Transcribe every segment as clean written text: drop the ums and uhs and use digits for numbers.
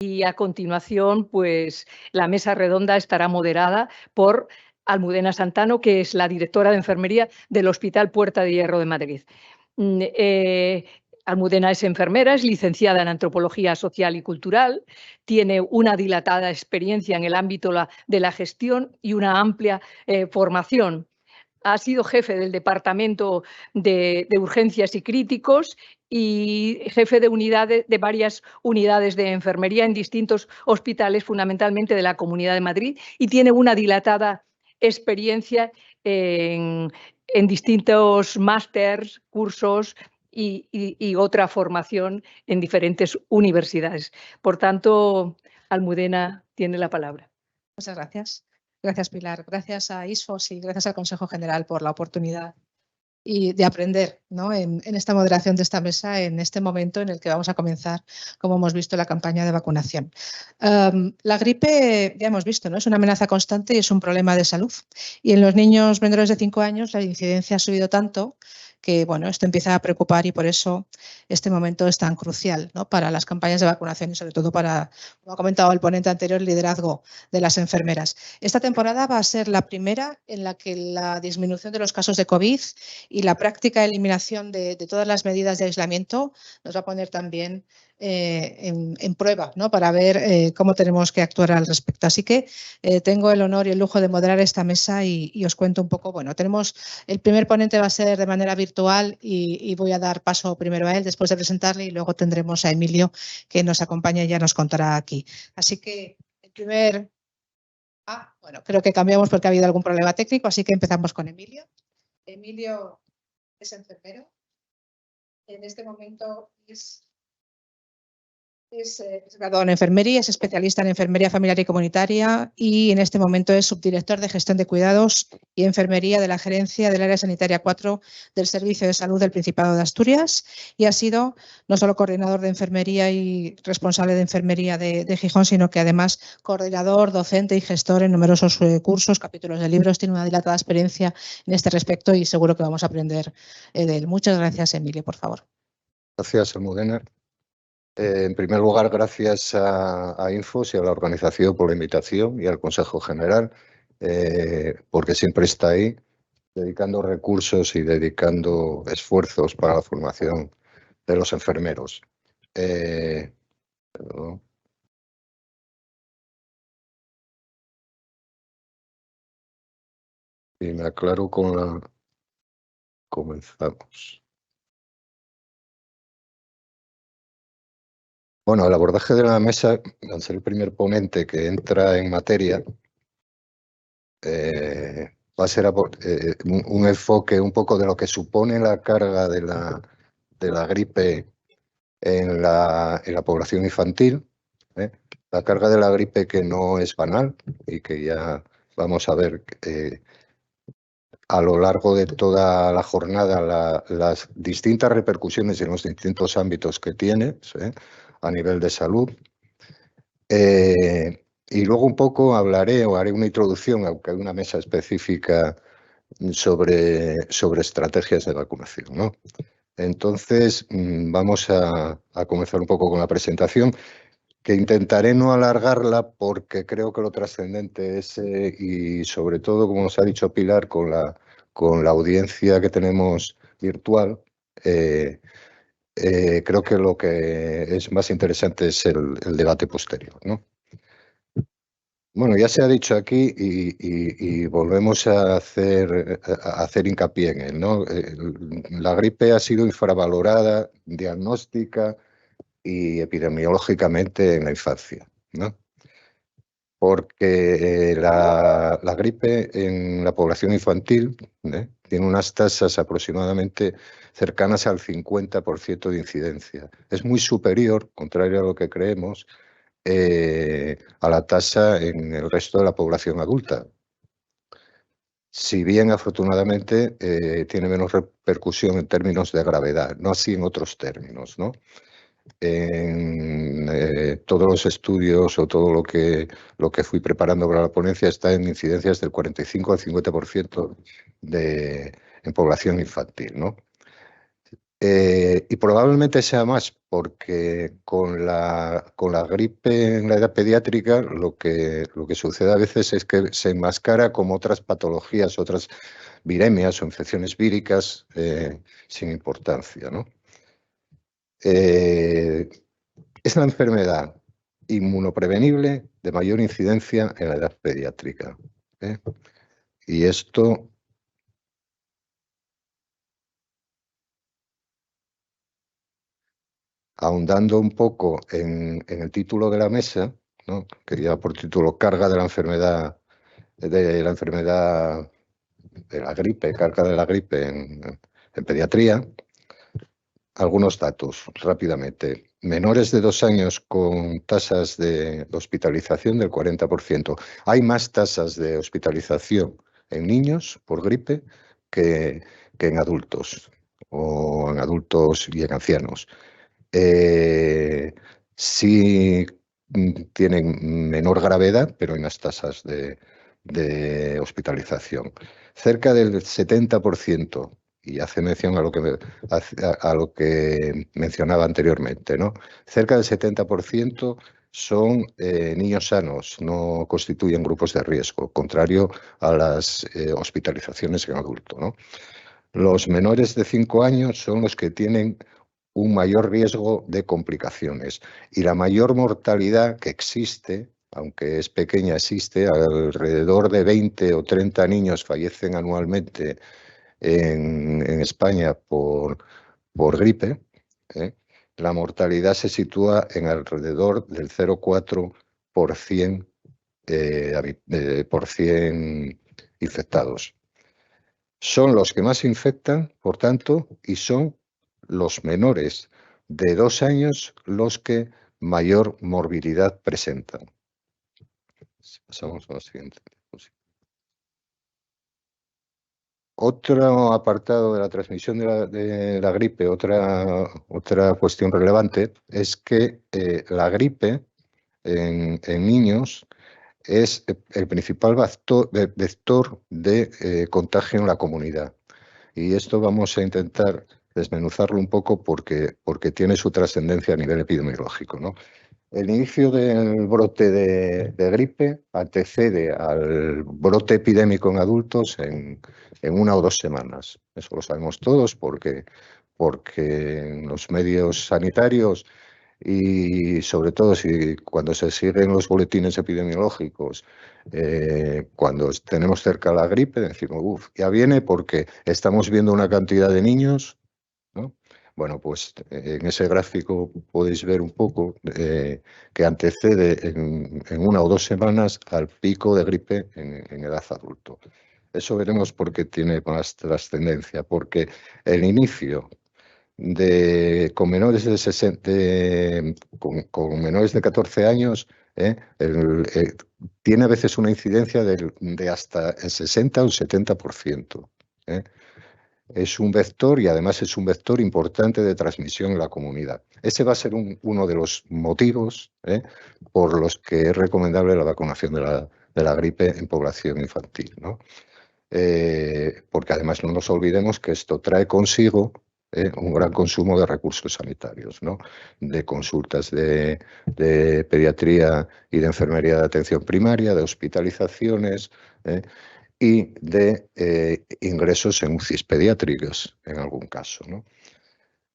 Y a continuación, pues la mesa redonda estará moderada por Almudena Santano, que es la directora de enfermería del Hospital Puerta de Hierro de Madrid. Almudena es enfermera, es licenciada en Antropología Social y Cultural, tiene una dilatada experiencia en el ámbito de la gestión y una amplia formación. Ha sido jefe del Departamento de Urgencias y Críticos y jefe de varias unidades de enfermería en distintos hospitales, fundamentalmente de la Comunidad de Madrid, y tiene una dilatada experiencia en distintos másters, cursos y otra formación en diferentes universidades. Por tanto, Almudena tiene la palabra. Muchas gracias. Gracias, Pilar. Gracias a ISFOS y gracias al Consejo General por la oportunidad y de aprender, ¿no?, en esta moderación de esta mesa en este momento en el que vamos a comenzar, como hemos visto, la campaña de vacunación. La gripe, ya hemos visto, ¿no?, es una amenaza constante y es un problema de salud. Y en los niños menores de 5 años la incidencia ha subido tanto que, bueno, esto empieza a preocupar y por eso este momento es tan crucial, ¿no?, para las campañas de vacunación y sobre todo para, como ha comentado el ponente anterior, el liderazgo de las enfermeras. Esta temporada va a ser la primera en la que la disminución de los casos de COVID y la práctica eliminación de todas las medidas de aislamiento nos va a poner también en prueba, ¿no?, para ver cómo tenemos que actuar al respecto. Así que tengo el honor y el lujo de moderar esta mesa y os cuento un poco. Bueno, el primer ponente va a ser de manera virtual y voy a dar paso primero a él después de presentarle y luego tendremos a Emilio, que nos acompaña y ya nos contará aquí. Así que el primer... bueno, creo que cambiamos porque ha habido algún problema técnico, así que empezamos con Emilio. Emilio es enfermero. En este momento es graduado en enfermería, es especialista en enfermería familiar y comunitaria y en este momento es subdirector de gestión de cuidados y enfermería de la gerencia del área sanitaria 4 del Servicio de Salud del Principado de Asturias y ha sido no solo coordinador de enfermería y responsable de enfermería de Gijón, sino que además coordinador, docente y gestor en numerosos cursos, capítulos de libros. Tiene una dilatada experiencia en este respecto y seguro que vamos a aprender de él. Muchas gracias, Emilio, por favor. Gracias, Almudena. En primer lugar, gracias a Infos y a la organización por la invitación y al Consejo General, porque siempre está ahí, dedicando recursos y dedicando esfuerzos para la formación de los enfermeros. Perdón. Y me aclaro con la... Comenzamos. Bueno, el abordaje de la mesa, al ser el primer ponente que entra en materia, va a ser un enfoque un poco de lo que supone la carga de la gripe en la población infantil, la carga de la gripe que no es banal y que ya vamos a ver a lo largo de toda la jornada las distintas repercusiones en los distintos ámbitos que tiene a nivel de salud. Y luego un poco hablaré o haré una introducción, aunque hay una mesa específica sobre estrategias de vacunación, ¿no? Entonces, vamos a comenzar un poco con la presentación, que intentaré no alargarla porque creo que lo trascendente es, y sobre todo, como nos ha dicho Pilar, con la audiencia que tenemos virtual, creo que lo que es más interesante es el debate posterior, ¿no? Bueno, ya se ha dicho aquí y volvemos a hacer hincapié en él, ¿no? La gripe ha sido infravalorada diagnóstica y epidemiológicamente en la infancia, ¿no? Porque la gripe en la población infantil tiene unas tasas aproximadamente cercanas al 50% de incidencia. Es muy superior, contrario a lo que creemos, a la tasa en el resto de la población adulta. Si bien, afortunadamente, tiene menos repercusión en términos de gravedad, no así en otros términos, ¿no? En todos los estudios o todo lo que fui preparando para la ponencia está en incidencias del 45 al 50% en población infantil, ¿no? Y probablemente sea más porque con la gripe en la edad pediátrica lo que sucede a veces es que se enmascara como otras patologías, otras viremias o infecciones víricas sin importancia, ¿no? Es la enfermedad inmunoprevenible de mayor incidencia en la edad pediátrica. Y esto... ahondando un poco en el título de la mesa, ¿no?, que lleva por título Carga de la enfermedad de la gripe, carga de la gripe en pediatría. Algunos datos rápidamente. Menores de 2 años con tasas de hospitalización del 40%. Hay más tasas de hospitalización en niños por gripe que en adultos, o en adultos y en ancianos. Sí tienen menor gravedad, pero hay unas tasas de hospitalización. Cerca del 70%, y hace mención a lo que mencionaba anteriormente, ¿no? Cerca del 70% son niños sanos, no constituyen grupos de riesgo, contrario a las hospitalizaciones en adulto, ¿no? Los menores de 5 años son los que tienen un mayor riesgo de complicaciones y la mayor mortalidad que existe, aunque es pequeña, existe, alrededor de 20 o 30 niños fallecen anualmente en España por gripe. La mortalidad se sitúa en alrededor del 0,4% por 100 infectados. Son los que más infectan, por tanto, y son los menores de 2 años los que mayor morbilidad presentan. Pasamos a la siguiente. Otro apartado de la transmisión de la gripe, otra cuestión relevante, es que la gripe en niños es el principal vector de contagio en la comunidad. Y esto vamos a intentar desmenuzarlo un poco porque tiene su trascendencia a nivel epidemiológico, ¿no? El inicio del brote de gripe antecede al brote epidémico en adultos en 1 o 2 semanas. Eso lo sabemos todos porque en los medios sanitarios y sobre todo cuando se siguen los boletines epidemiológicos, cuando tenemos cerca la gripe, decimos, uff, ya viene porque estamos viendo una cantidad de niños, ¿no? Bueno, pues en ese gráfico podéis ver un poco que antecede en 1 o 2 semanas al pico de gripe en edad adulto. Eso veremos porque tiene más trascendencia, porque el inicio con menores con menores de 14 años tiene a veces una incidencia de hasta el 60 o el 70%. Es un vector y además es un vector importante de transmisión en la comunidad. Ese va a ser uno de los motivos por los que es recomendable la vacunación de la gripe en población infantil, ¿no? Porque además no nos olvidemos que esto trae consigo un gran consumo de recursos sanitarios, ¿no? De consultas de pediatría y de enfermería de atención primaria, de hospitalizaciones y de ingresos en UCIs pediátricos en algún caso, ¿no?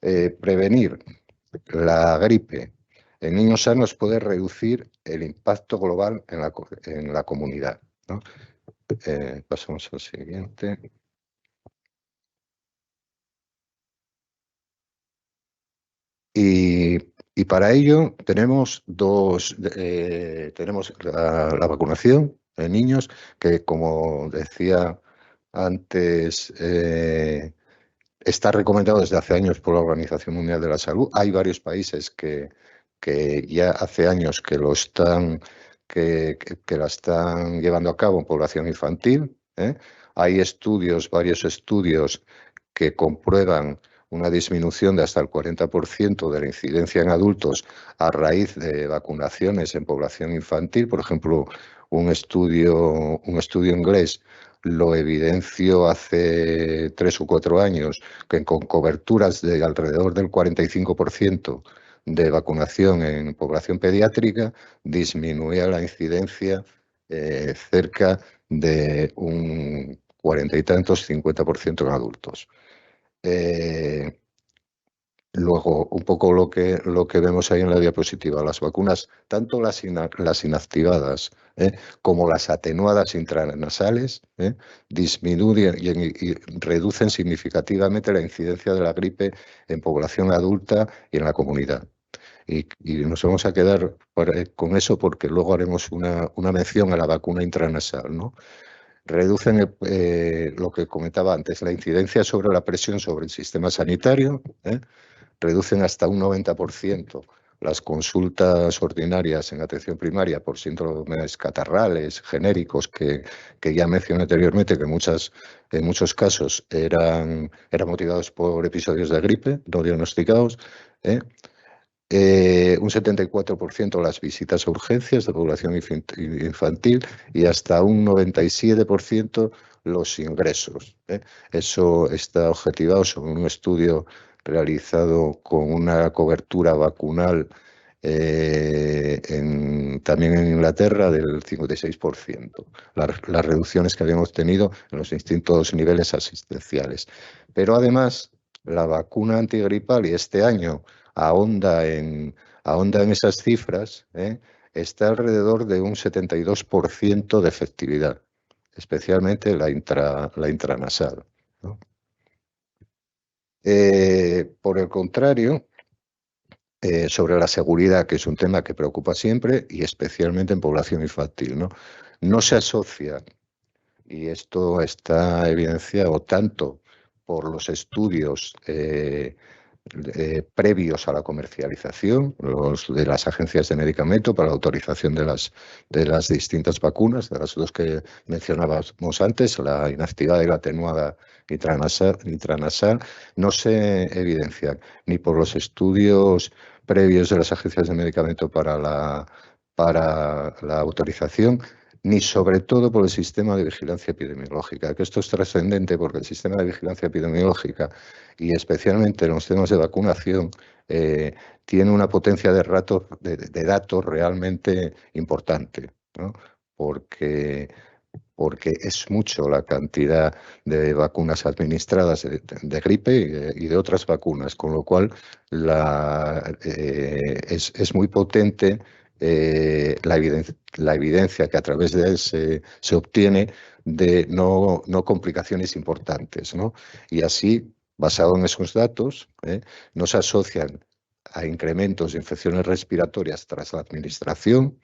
Prevenir la gripe en niños sanos puede reducir el impacto global en la comunidad, ¿no? Pasamos al siguiente. Y para ello tenemos tenemos la vacunación en niños, que como decía antes, está recomendado desde hace años por la Organización Mundial de la Salud. Hay varios países que ya hace años que la están llevando a cabo en población infantil. Hay varios estudios que comprueban una disminución de hasta el 40% de la incidencia en adultos a raíz de vacunaciones en población infantil. Por ejemplo, un estudio inglés lo evidenció hace 3 o 4 años, que con coberturas de alrededor del 45% de vacunación en población pediátrica, disminuía la incidencia cerca de un 40 y tantos, 50% en adultos. Luego, un poco lo que vemos ahí en la diapositiva, las vacunas, tanto las inactivadas como las atenuadas intranasales, disminuyen y reducen significativamente la incidencia de la gripe en población adulta y en la comunidad. Y nos vamos a quedar con eso porque luego haremos una mención a la vacuna intranasal, ¿no? Reducen lo que comentaba antes, la incidencia sobre la presión sobre el sistema sanitario, reducen hasta un 90% las consultas ordinarias en atención primaria por síndromes catarrales genéricos que ya mencioné anteriormente, que en muchos casos eran motivados por episodios de gripe no diagnosticados. Un 74% las visitas a urgencias de población infantil y hasta un 97% los ingresos. Eso está objetivado sobre un estudio realizado con una cobertura vacunal también en Inglaterra del 56%, las reducciones que habíamos tenido en los distintos niveles asistenciales. Pero además, la vacuna antigripal, y este año ahonda en esas cifras, está alrededor de un 72% de efectividad, especialmente la intranasal, ¿no? Por el contrario, sobre la seguridad, que es un tema que preocupa siempre y especialmente en población infantil, no se asocia, y esto está evidenciado tanto por los estudios previos a la comercialización, los de las agencias de medicamento para la autorización de las distintas vacunas, de las dos que mencionábamos antes, la inactivada y la atenuada intranasal, no se evidencian ni por los estudios previos de las agencias de medicamento para la autorización, ni sobre todo por el sistema de vigilancia epidemiológica, que esto es trascendente porque el sistema de vigilancia epidemiológica y especialmente en los temas de vacunación tiene una potencia de datos realmente importante, ¿no? Porque es mucho la cantidad de vacunas administradas de gripe y de otras vacunas, con lo cual es muy potente la evidencia que a través de él se obtiene de no complicaciones importantes, ¿no? Y así, basado en esos datos, no se asocian a incrementos de infecciones respiratorias tras la administración,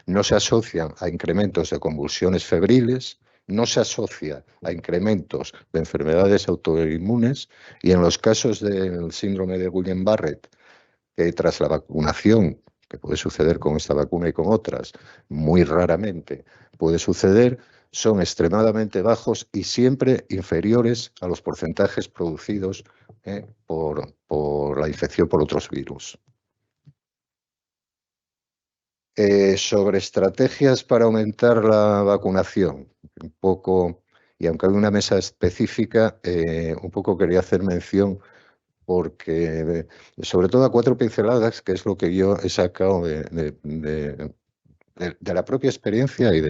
no se asocian a incrementos de convulsiones febriles, no se asocia a incrementos de enfermedades autoinmunes y en los casos del síndrome de Guillain-Barré, que tras la vacunación, que puede suceder con esta vacuna y con otras, muy raramente puede suceder, son extremadamente bajos y siempre inferiores a los porcentajes producidos por la infección por otros virus. Sobre estrategias para aumentar la vacunación, un poco, y aunque hay una mesa específica, un poco quería hacer mención porque, sobre todo a 4 pinceladas, que es lo que yo he sacado de la propia experiencia y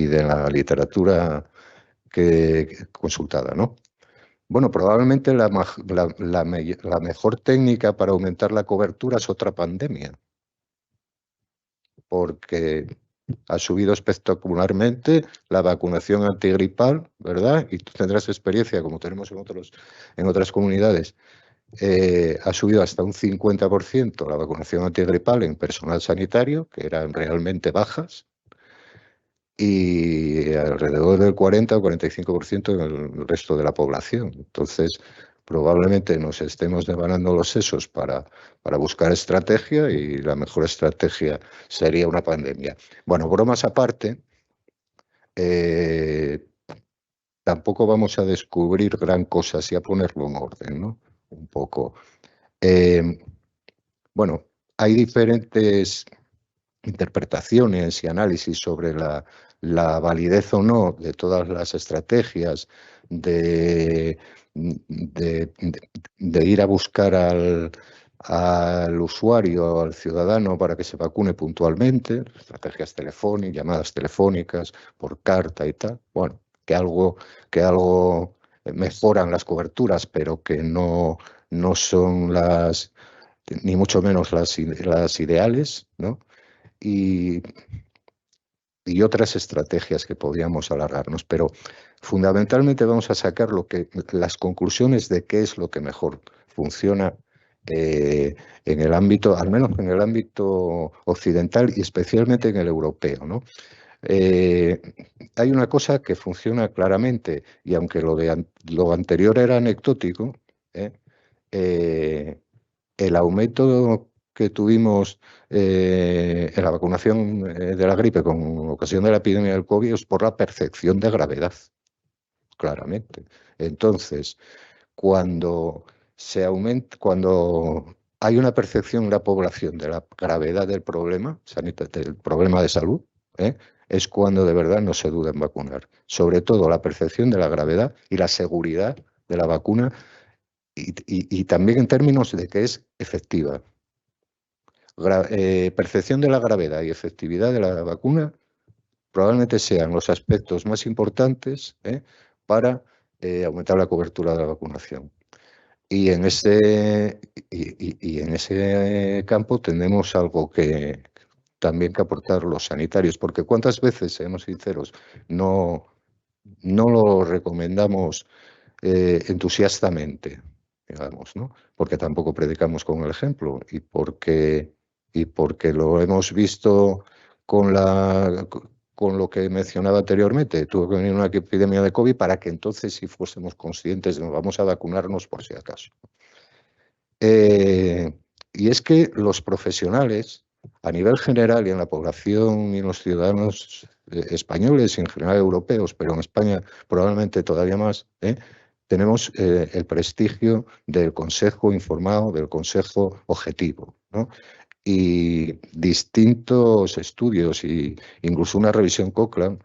de la literatura consultada, ¿no? Bueno, probablemente la mejor técnica para aumentar la cobertura es otra pandemia, porque ha subido espectacularmente la vacunación antigripal, ¿verdad? Y tú tendrás experiencia, como tenemos en otras comunidades, ha subido hasta un 50% la vacunación antigripal en personal sanitario, que eran realmente bajas, y alrededor del 40 o 45% en el resto de la población. Entonces, probablemente nos estemos devanando los sesos para buscar estrategia y la mejor estrategia sería una pandemia. Bueno, bromas aparte, tampoco vamos a descubrir gran cosa, sí a ponerlo en orden, ¿no? Un poco. Bueno, hay diferentes interpretaciones y análisis sobre la validez o no de todas las estrategias de ir a buscar al usuario, al ciudadano, para que se vacune puntualmente, estrategias telefónicas, llamadas telefónicas, por carta y tal. Bueno, que algo mejoran las coberturas, pero que no son ni mucho menos las ideales, ¿no? Y otras estrategias que podríamos alargarnos, pero fundamentalmente vamos a sacar las conclusiones de qué es lo que mejor funciona en el ámbito, al menos en el ámbito occidental y especialmente en el europeo, ¿no? Hay una cosa que funciona claramente, y aunque lo anterior era anecdótico, el aumento que tuvimos en la vacunación de la gripe con ocasión de la epidemia del COVID es por la percepción de gravedad, claramente. Entonces, cuando hay una percepción en la población de la gravedad del problema de salud, es cuando de verdad no se duda en vacunar. Sobre todo la percepción de la gravedad y la seguridad de la vacuna y también en términos de que es efectiva. Percepción de la gravedad y efectividad de la vacuna probablemente sean los aspectos más importantes para aumentar la cobertura de la vacunación. Y en ese campo tenemos algo que también que aportar los sanitarios, porque cuántas veces, seamos sinceros, no lo recomendamos entusiastamente, digamos, ¿no? Porque tampoco predicamos con el ejemplo y porque lo hemos visto con lo que mencionaba anteriormente. Tuvo que venir una epidemia de COVID para que entonces sí fuésemos conscientes de que vamos a vacunarnos por si acaso. Y es que los profesionales, a nivel general y en la población y en los ciudadanos españoles y en general europeos, pero en España probablemente todavía más, tenemos el prestigio del consejo informado, del consejo objetivo, ¿no? Y distintos estudios e incluso una revisión Cochrane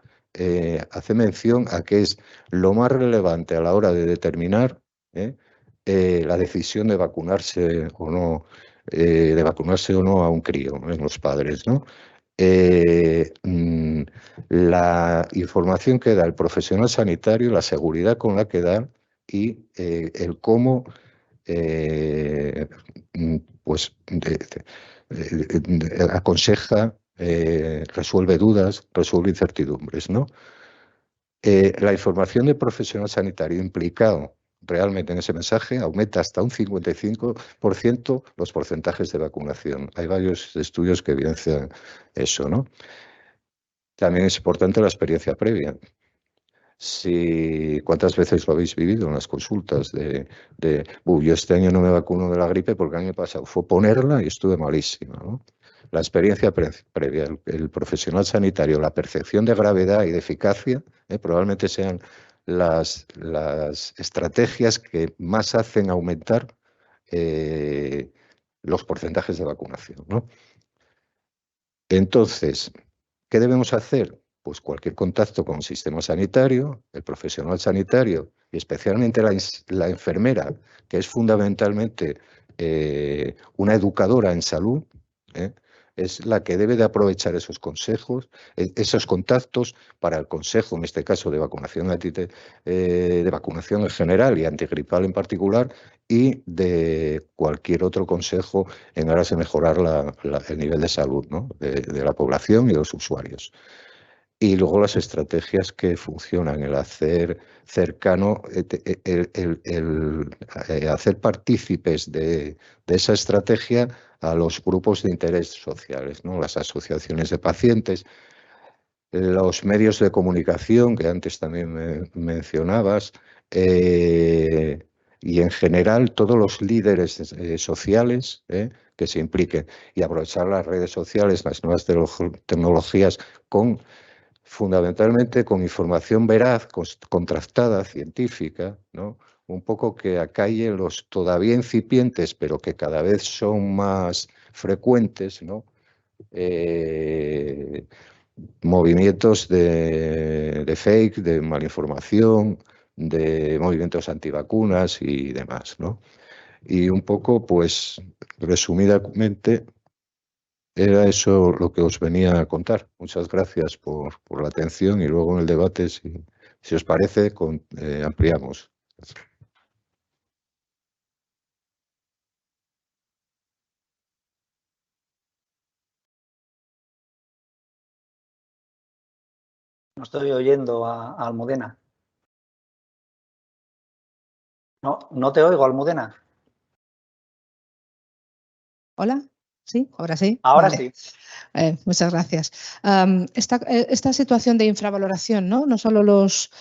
hace mención a que es lo más relevante a la hora de determinar la decisión de vacunarse o no, a un crío, en los padres, ¿no? La información que da el profesional sanitario, la seguridad con la que da y el cómo pues aconseja, resuelve dudas, resuelve incertidumbres, ¿no? La información del profesional sanitario implicado realmente en ese mensaje aumenta hasta un 55% los porcentajes de vacunación. Hay varios estudios que evidencian eso, ¿no? También es importante la experiencia previa. ¿Cuántas veces lo habéis vivido en las consultas yo este año no me vacuno de la gripe porque el año pasado fue ponerla y estuve malísima, ¿no? La experiencia previa, el profesional sanitario, la percepción de gravedad y de eficacia probablemente sean las estrategias que más hacen aumentar los porcentajes de vacunación, ¿no? Entonces, ¿qué debemos hacer? Pues cualquier contacto con el sistema sanitario, el profesional sanitario y especialmente la enfermera, que es fundamentalmente una educadora en salud, es la que debe de aprovechar esos consejos, esos contactos para el consejo, en este caso de vacunación, de vacunación en general y antigripal en particular, y de cualquier otro consejo en aras de mejorar el nivel de salud, ¿no? de la población y de los usuarios. Y luego las estrategias que funcionan, el hacer cercano, hacer partícipes de esa estrategia a los grupos de interés sociales, ¿no? Las asociaciones de pacientes, los medios de comunicación que antes también mencionabas, y en general todos los líderes sociales que se impliquen y aprovechar las redes sociales, las nuevas tecnologías fundamentalmente con información veraz, contrastada, científica, ¿no? Un poco que acalle los todavía incipientes, pero que cada vez son más frecuentes, ¿no? movimientos de fake, de malinformación, de movimientos antivacunas y demás, ¿no? Y un poco, pues, resumidamente, era eso lo que os venía a contar. Muchas gracias por la atención y luego en el debate, si os parece, ampliamos. No estoy oyendo a Almudena. No te oigo, Almudena. Hola, sí, ahora sí. Ahora Vale. sí. Muchas gracias. Esta situación de infravaloración, no solo los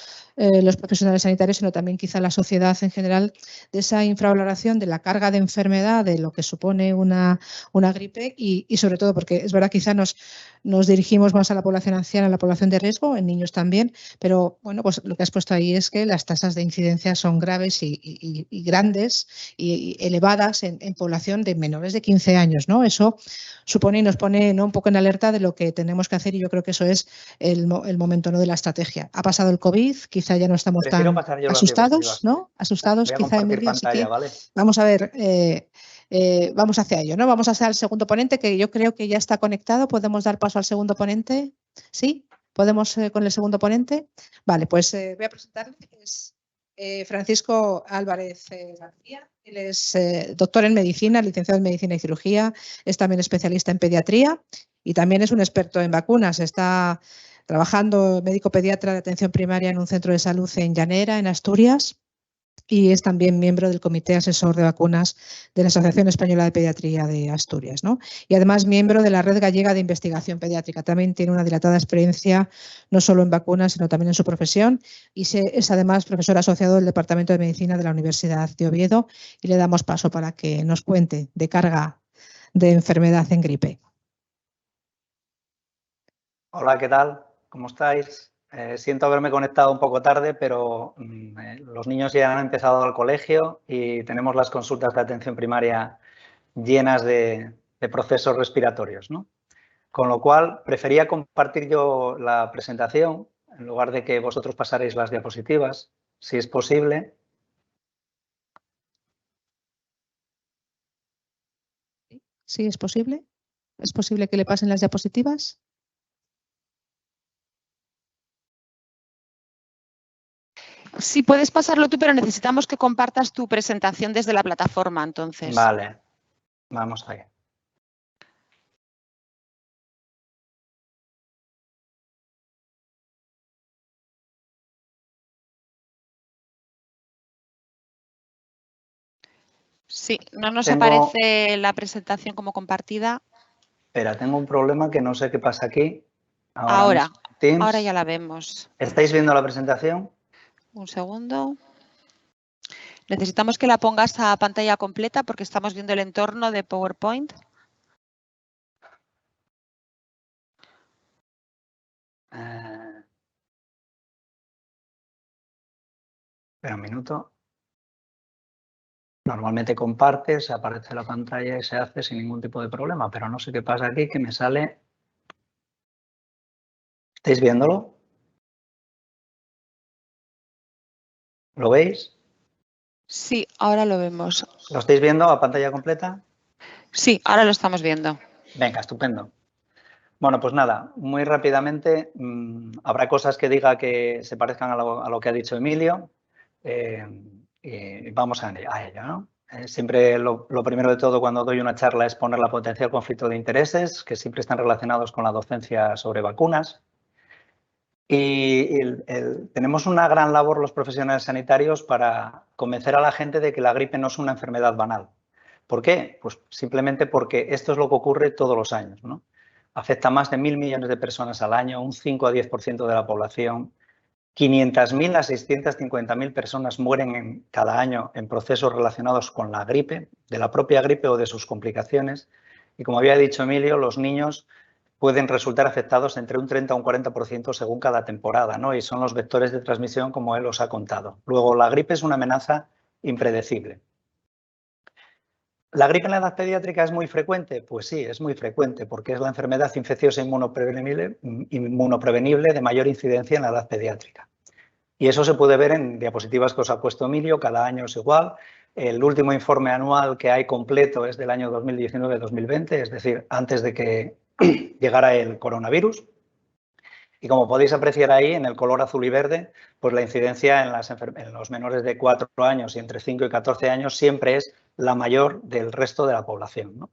profesionales sanitarios, sino también quizá la sociedad en general, de esa infravaloración de la carga de enfermedad, de lo que supone una gripe y sobre todo porque es verdad, quizá nos dirigimos más a la población anciana, a la población de riesgo, en niños también, pero bueno, pues lo que has puesto ahí es que las tasas de incidencia son graves y grandes y elevadas en población de menores de 15 años, ¿no? Eso supone y nos pone, ¿no?, un poco en alerta de lo que tenemos que hacer, y yo creo que eso es el momento, ¿no?, de la estrategia. Ha pasado el COVID, quizá ya no estamos Prefiero tan pasar yo las asustados, diapositivas. ¿no? Asustados, Voy a quizá, compartir Emilio, así pantalla, que ¿vale? vamos a ver, vamos hacia ello, ¿no? Vamos hacia el segundo ponente, que yo creo que ya está conectado. ¿Podemos dar paso al segundo ponente? ¿Sí? ¿Podemos con el segundo ponente? Vale, pues voy a presentarle. Es Francisco Álvarez García. Él es doctor en medicina, licenciado en medicina y cirugía, es también especialista en pediatría y también es un experto en vacunas. Está trabajando médico pediatra de atención primaria en un centro de salud en Llanera, en Asturias, y es también miembro del Comité Asesor de Vacunas de la Asociación Española de Pediatría de Asturias, ¿no? Y además miembro de la Red Gallega de Investigación Pediátrica. También tiene una dilatada experiencia no solo en vacunas, sino también en su profesión, y es además profesor asociado del Departamento de Medicina de la Universidad de Oviedo, y le damos paso para que nos cuente de carga de enfermedad en gripe. Hola, ¿qué tal? ¿Cómo estáis? Siento haberme conectado un poco tarde, pero los niños ya han empezado al colegio y tenemos las consultas de atención primaria llenas de procesos respiratorios, ¿no? Con lo cual, prefería compartir yo la presentación en lugar de que vosotros pasaréis las diapositivas, si es posible. ¿Sí es posible? ¿Es posible que le pasen las diapositivas? Sí, puedes pasarlo tú, pero necesitamos que compartas tu presentación desde la plataforma, entonces. Vale, vamos allá. Sí, no nos aparece la presentación como compartida. Espera, tengo un problema que no sé qué pasa aquí. Ahora Teams. ya la vemos. ¿Estáis viendo la presentación? Un segundo. Necesitamos que la pongas a pantalla completa porque estamos viendo el entorno de PowerPoint. Espera un minuto. Normalmente compartes, aparece la pantalla y se hace sin ningún tipo de problema, pero no sé qué pasa aquí, que me sale... ¿Estáis viéndolo? ¿Lo veis? Sí, ahora lo vemos. ¿Lo estáis viendo a pantalla completa? Sí, ahora lo estamos viendo. Venga, estupendo. Bueno, pues nada, muy rápidamente, habrá cosas que diga que se parezcan a lo que ha dicho Emilio y vamos a ello, ¿no? Siempre lo primero de todo cuando doy una charla es poner la potencial conflicto de intereses, que siempre están relacionados con la docencia sobre vacunas. Y tenemos una gran labor los profesionales sanitarios para convencer a la gente de que la gripe no es una enfermedad banal. ¿Por qué? Pues simplemente porque esto es lo que ocurre todos los años, ¿no? Afecta a más de 1.000 millones de personas al año, un 5 a 10% de la población. 500.000 a 650.000 personas mueren cada año en procesos relacionados con la gripe, de la propia gripe o de sus complicaciones. Y como había dicho Emilio, los niños pueden resultar afectados entre un 30 a un 40% según cada temporada, ¿no? Y son los vectores de transmisión como él os ha contado. Luego, la gripe es una amenaza impredecible. ¿La gripe en la edad pediátrica es muy frecuente? Pues sí, es muy frecuente porque es la enfermedad infecciosa inmunoprevenible de mayor incidencia en la edad pediátrica. Y eso se puede ver en diapositivas que os ha puesto Emilio, cada año es igual. El último informe anual que hay completo es del año 2019-2020, es decir, antes de que llegara el coronavirus. Y como podéis apreciar ahí, en el color azul y verde, pues la incidencia en los menores de 4 años y entre 5 y 14 años siempre es la mayor del resto de la población, ¿no?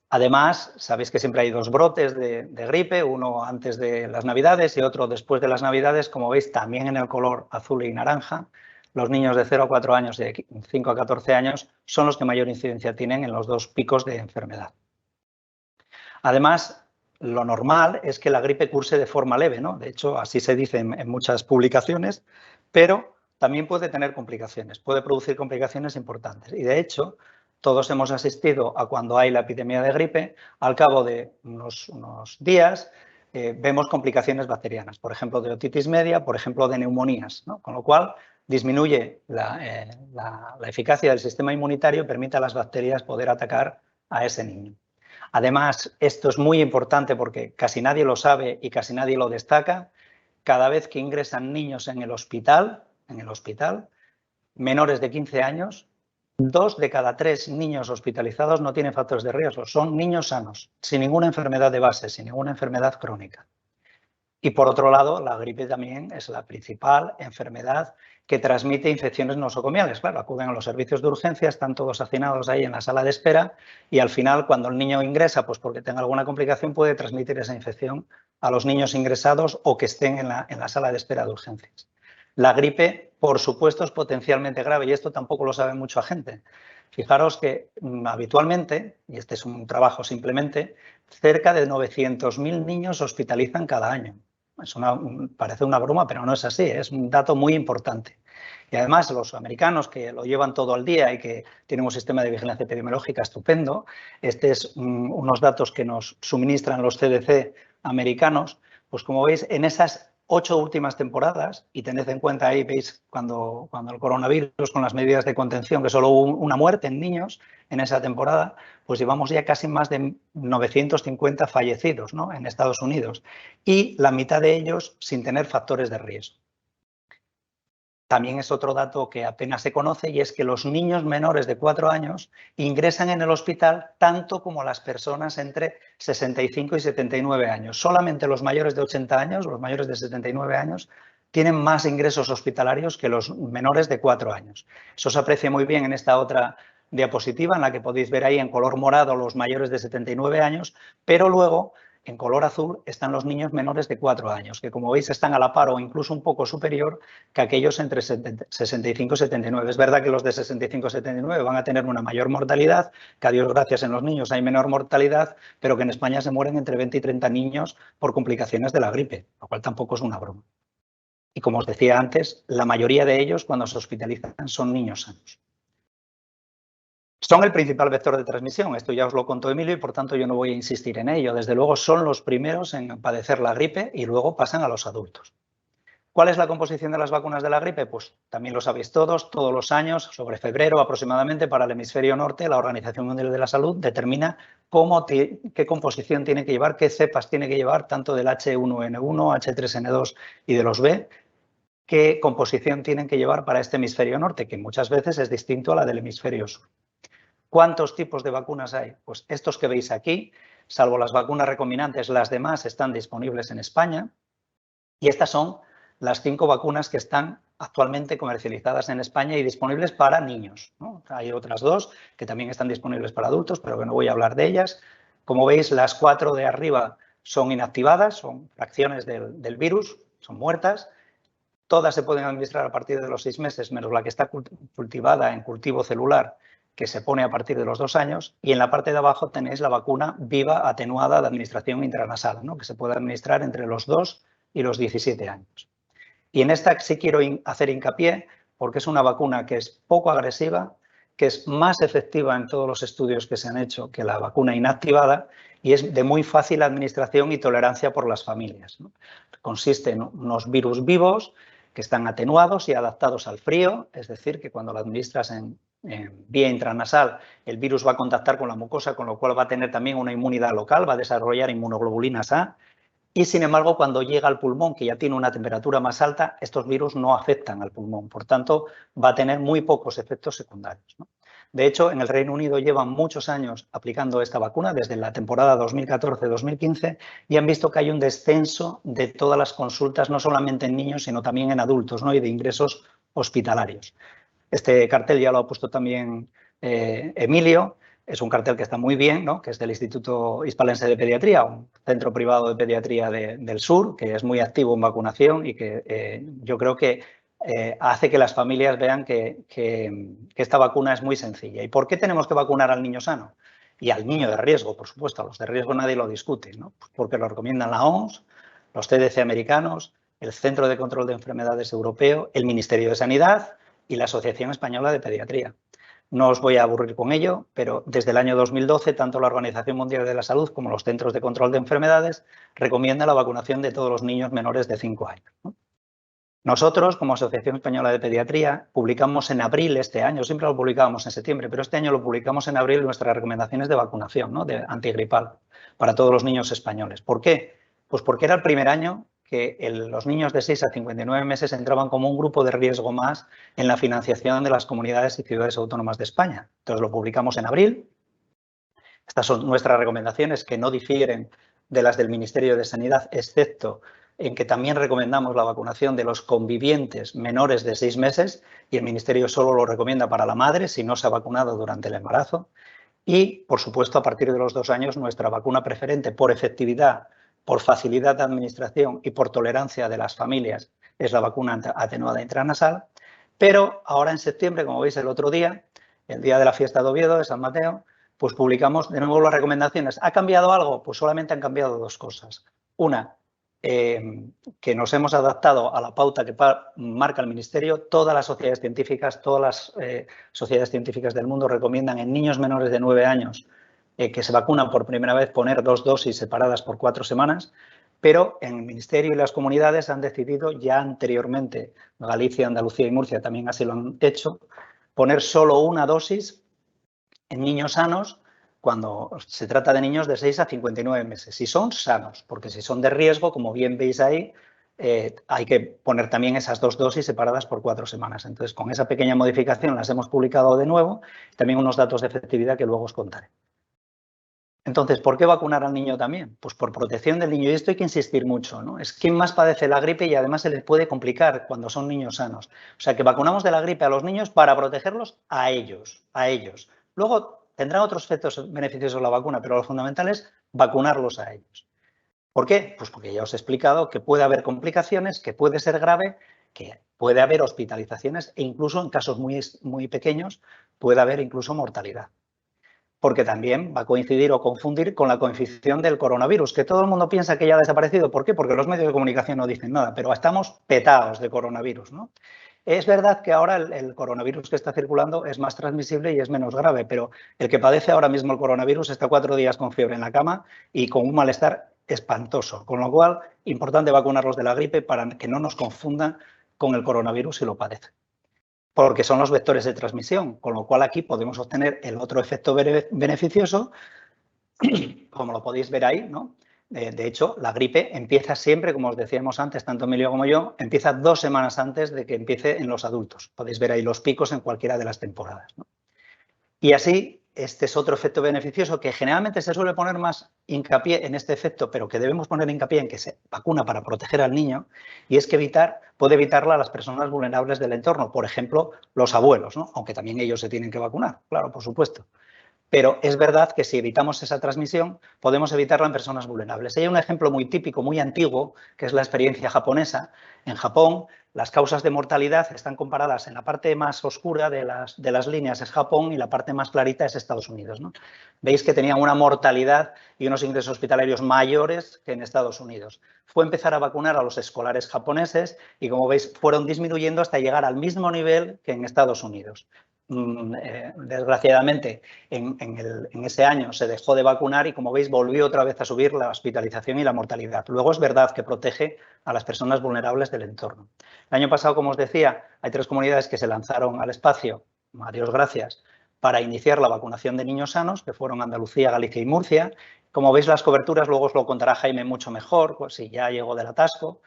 Además, sabéis que siempre hay 2 brotes de gripe, uno antes de las Navidades y otro después de las Navidades, como veis también en el color azul y naranja. Los niños de 0 a 4 años y de 5 a 14 años son los que mayor incidencia tienen en los 2 picos de enfermedad. Además, lo normal es que la gripe curse de forma leve, ¿no? De hecho, así se dice en muchas publicaciones, pero también puede tener complicaciones, puede producir complicaciones importantes. Y de hecho, todos hemos asistido a cuando hay la epidemia de gripe, al cabo de unos días vemos complicaciones bacterianas, por ejemplo, de otitis media, por ejemplo, de neumonías, ¿no? Con lo cual disminuye la eficacia del sistema inmunitario y permite a las bacterias poder atacar a ese niño. Además, esto es muy importante porque casi nadie lo sabe y casi nadie lo destaca. Cada vez que ingresan niños en el hospital, menores de 15 años, 2 de cada 3 niños hospitalizados no tienen factores de riesgo. Son niños sanos, sin ninguna enfermedad de base, sin ninguna enfermedad crónica. Y por otro lado, la gripe también es la principal enfermedad que transmite infecciones nosocomiales. Claro, acuden a los servicios de urgencia, están todos hacinados ahí en la sala de espera y al final cuando el niño ingresa, pues porque tenga alguna complicación, puede transmitir esa infección a los niños ingresados o que estén en la sala de espera de urgencias. La gripe, por supuesto, es potencialmente grave y esto tampoco lo sabe mucha gente. Fijaros que habitualmente, y este es un trabajo simplemente, cerca de 900.000 niños hospitalizan cada año. Parece una broma, pero no es así, es un dato muy importante. Y además los americanos que lo llevan todo al día y que tienen un sistema de vigilancia epidemiológica estupendo, este es unos datos que nos suministran los CDC americanos, pues como veis en esas 8 últimas temporadas, y tened en cuenta ahí, veis, cuando el coronavirus con las medidas de contención, que solo hubo una muerte en niños en esa temporada, pues llevamos ya casi más de 950 fallecidos, ¿no?, en Estados Unidos y la mitad de ellos sin tener factores de riesgo. También es otro dato que apenas se conoce y es que los niños menores de 4 años ingresan en el hospital tanto como las personas entre 65 y 79 años. Solamente los mayores de 80 años, los mayores de 79 años, tienen más ingresos hospitalarios que los menores de 4 años. Eso se aprecia muy bien en esta otra diapositiva en la que podéis ver ahí en color morado los mayores de 79 años, pero luego en color azul están los niños menores de 4 años, que como veis están a la par o incluso un poco superior que aquellos entre 65 y 79. Es verdad que los de 65 y 79 van a tener una mayor mortalidad, que a Dios gracias en los niños hay menor mortalidad, pero que en España se mueren entre 20 y 30 niños por complicaciones de la gripe, lo cual tampoco es una broma. Y como os decía antes, la mayoría de ellos cuando se hospitalizan son niños sanos. Son el principal vector de transmisión, esto ya os lo contó Emilio y por tanto yo no voy a insistir en ello. Desde luego son los primeros en padecer la gripe y luego pasan a los adultos. ¿Cuál es la composición de las vacunas de la gripe? Pues también lo sabéis todos los años, sobre febrero aproximadamente para el hemisferio norte, la Organización Mundial de la Salud determina qué composición tiene que llevar, qué cepas tiene que llevar, tanto del H1N1, H3N2 y de los B, qué composición tienen que llevar para este hemisferio norte, que muchas veces es distinto a la del hemisferio sur. ¿Cuántos tipos de vacunas hay? Pues estos que veis aquí, salvo las vacunas recombinantes, las demás están disponibles en España y estas son las 5 vacunas que están actualmente comercializadas en España y disponibles para niños, ¿no? Hay otras 2 que también están disponibles para adultos, pero que no voy a hablar de ellas. Como veis, las 4 de arriba son inactivadas, son fracciones del virus, son muertas. Todas se pueden administrar a partir de los 6 meses, menos la que está cultivada en cultivo celular, que se pone a partir de los 2 años, y en la parte de abajo tenéis la vacuna viva atenuada de administración intranasal, ¿no?, que se puede administrar entre los 2 y los 17 años. Y en esta sí quiero hacer hincapié porque es una vacuna que es poco agresiva, que es más efectiva en todos los estudios que se han hecho que la vacuna inactivada y es de muy fácil administración y tolerancia por las familias, ¿no? Consiste en unos virus vivos que están atenuados y adaptados al frío, es decir, que cuando lo administras en vía intranasal, el virus va a contactar con la mucosa, con lo cual va a tener también una inmunidad local, va a desarrollar inmunoglobulinas A. Y, sin embargo, cuando llega al pulmón, que ya tiene una temperatura más alta, estos virus no afectan al pulmón. Por tanto, va a tener muy pocos efectos secundarios, ¿no? De hecho, en el Reino Unido llevan muchos años aplicando esta vacuna, desde la temporada 2014-2015, y han visto que hay un descenso de todas las consultas, no solamente en niños, sino también en adultos, ¿no? Y de ingresos hospitalarios. Este cartel ya lo ha puesto también Emilio. Es un cartel que está muy bien, ¿no? Que es del Instituto Hispalense de Pediatría, un centro privado de pediatría del sur, que es muy activo en vacunación y que yo creo que hace que las familias vean que esta vacuna es muy sencilla. ¿Y por qué tenemos que vacunar al niño sano? Y al niño de riesgo, por supuesto. A los de riesgo nadie lo discute, ¿no? Porque lo recomiendan la OMS, los CDC americanos, el Centro de Control de Enfermedades Europeo, el Ministerio de Sanidad y la Asociación Española de Pediatría. No os voy a aburrir con ello, pero desde el año 2012, tanto la Organización Mundial de la Salud como los Centros de Control de Enfermedades recomiendan la vacunación de todos los niños menores de 5 años, ¿no? Nosotros, como Asociación Española de Pediatría, publicamos en abril este año, siempre lo publicábamos en septiembre, pero este año lo publicamos en abril, nuestras recomendaciones de vacunación, ¿no? De antigripal para todos los niños españoles. ¿Por qué? Pues porque era el primer año que los niños de 6 a 59 meses entraban como un grupo de riesgo más en la financiación de las comunidades y ciudades autónomas de España. Entonces lo publicamos en abril. Estas son nuestras recomendaciones, que no difieren de las del Ministerio de Sanidad, excepto en que también recomendamos la vacunación de los convivientes menores de 6 meses y el Ministerio solo lo recomienda para la madre si no se ha vacunado durante el embarazo. Y, por supuesto, a partir de los 2 años, nuestra vacuna preferente por efectividad, por facilidad de administración y por tolerancia de las familias es la vacuna atenuada intranasal. Pero ahora en septiembre, como veis el otro día, el día de la fiesta de Oviedo, de San Mateo, pues publicamos de nuevo las recomendaciones. ¿Ha cambiado algo? Pues solamente han cambiado 2 cosas. Una, que nos hemos adaptado a la pauta que marca el Ministerio. Todas las sociedades científicas, del mundo recomiendan en niños menores de 9 años que se vacunan por primera vez poner 2 dosis separadas por 4 semanas, pero en el Ministerio y las comunidades han decidido ya anteriormente, Galicia, Andalucía y Murcia también así lo han hecho, poner solo una dosis en niños sanos cuando se trata de niños de 6 a 59 meses, si son sanos, porque si son de riesgo, como bien veis ahí, hay que poner también esas 2 dosis separadas por 4 semanas. Entonces, con esa pequeña modificación las hemos publicado de nuevo, también unos datos de efectividad que luego os contaré. Entonces, ¿por qué vacunar al niño también? Pues por protección del niño. Y esto hay que insistir mucho, ¿no? Es quien más padece la gripe y además se les puede complicar cuando son niños sanos. O sea, que vacunamos de la gripe a los niños para protegerlos a ellos. Luego tendrán otros efectos beneficiosos la vacuna, pero lo fundamental es vacunarlos a ellos. ¿Por qué? Pues porque ya os he explicado que puede haber complicaciones, que puede ser grave, que puede haber hospitalizaciones e incluso en casos muy pequeños puede haber incluso mortalidad. Porque también va a coincidir o confundir con la coinfección del coronavirus, que todo el mundo piensa que ya ha desaparecido. ¿Por qué? Porque los medios de comunicación no dicen nada, pero estamos petados de coronavirus, ¿no? Es verdad que ahora el coronavirus que está circulando es más transmisible y es menos grave, pero el que padece ahora mismo el coronavirus está 4 días con fiebre en la cama y con un malestar espantoso. Con lo cual, importante vacunarlos de la gripe para que no nos confundan con el coronavirus si lo padecen, porque son los vectores de transmisión, con lo cual aquí podemos obtener el otro efecto beneficioso, como lo podéis ver ahí, ¿no? De hecho, la gripe empieza siempre, como os decíamos antes, tanto Emilio como yo, empieza 2 semanas antes de que empiece en los adultos. Podéis ver ahí los picos en cualquiera de las temporadas, ¿no? Y así, este es otro efecto beneficioso que generalmente se suele poner más hincapié en este efecto, pero que debemos poner hincapié en que se vacuna para proteger al niño, y es que puede evitarla a las personas vulnerables del entorno, por ejemplo, los abuelos, ¿no? Aunque también ellos se tienen que vacunar, claro, por supuesto. Pero es verdad que si evitamos esa transmisión, podemos evitarla en personas vulnerables. Hay un ejemplo muy típico, muy antiguo, que es la experiencia japonesa. En Japón, las causas de mortalidad están comparadas en la parte más oscura de las líneas es Japón y la parte más clarita es Estados Unidos, ¿no? Veis que tenían una mortalidad y unos ingresos hospitalarios mayores que en Estados Unidos. Fue empezar a vacunar a los escolares japoneses y, como veis, fueron disminuyendo hasta llegar al mismo nivel que en Estados Unidos. Desgraciadamente, en ese año se dejó de vacunar y, como veis, volvió otra vez a subir la hospitalización y la mortalidad. Luego es verdad que protege a las personas vulnerables del entorno. El año pasado, como os decía, hay 3 comunidades que se lanzaron al espacio a Dios gracias, para iniciar la vacunación de niños sanos, que fueron Andalucía, Galicia y Murcia. Como veis, las coberturas, luego os lo contará Jaime mucho mejor, pues si ya llegó del atasco,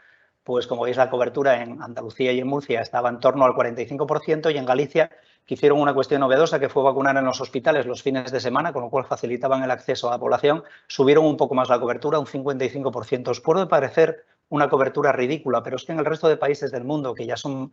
pues como veis, la cobertura en Andalucía y en Murcia estaba en torno al 45% y en Galicia, que hicieron una cuestión novedosa, que fue vacunar en los hospitales los fines de semana, con lo cual facilitaban el acceso a la población, subieron un poco más la cobertura, un 55%. Os puede parecer una cobertura ridícula, pero es que en el resto de países del mundo, que ya son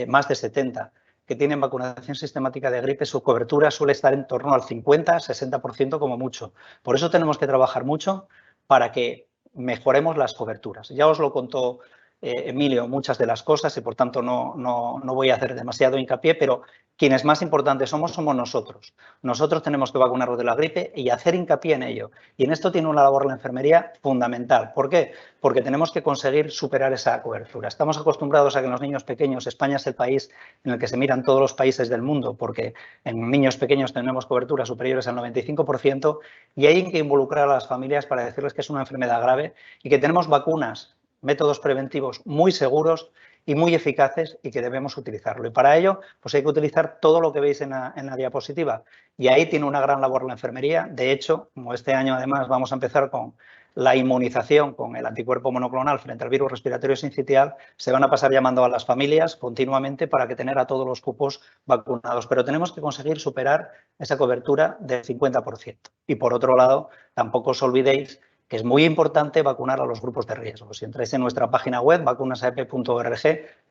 más de 70, que tienen vacunación sistemática de gripe, su cobertura suele estar en torno al 50-60% como mucho. Por eso tenemos que trabajar mucho para que mejoremos las coberturas. Ya os lo contó Emilio muchas de las cosas y por tanto no voy a hacer demasiado hincapié, pero quienes más importantes somos nosotros. Nosotros tenemos que vacunarnos de la gripe y hacer hincapié en ello. Y en esto tiene una labor la enfermería fundamental. ¿Por qué? Porque tenemos que conseguir superar esa cobertura. Estamos acostumbrados a que en los niños pequeños, España es el país en el que se miran todos los países del mundo, porque en niños pequeños tenemos coberturas superiores al 95% y hay que involucrar a las familias para decirles que es una enfermedad grave y que tenemos vacunas, métodos preventivos muy seguros y muy eficaces y que debemos utilizarlo. Y para ello, pues hay que utilizar todo lo que veis en la diapositiva. Y ahí tiene una gran labor la enfermería. De hecho, como este año además vamos a empezar con la inmunización con el anticuerpo monoclonal frente al virus respiratorio sincitial, se van a pasar llamando a las familias continuamente para que tener a todos los cupos vacunados. Pero tenemos que conseguir superar esa cobertura del 50%. Y por otro lado, tampoco os olvidéis que es muy importante vacunar a los grupos de riesgo. Si entráis en nuestra página web, vacunasaep.org,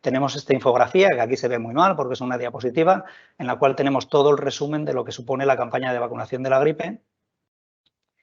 tenemos esta infografía, que aquí se ve muy mal porque es una diapositiva, en la cual tenemos todo el resumen de lo que supone la campaña de vacunación de la gripe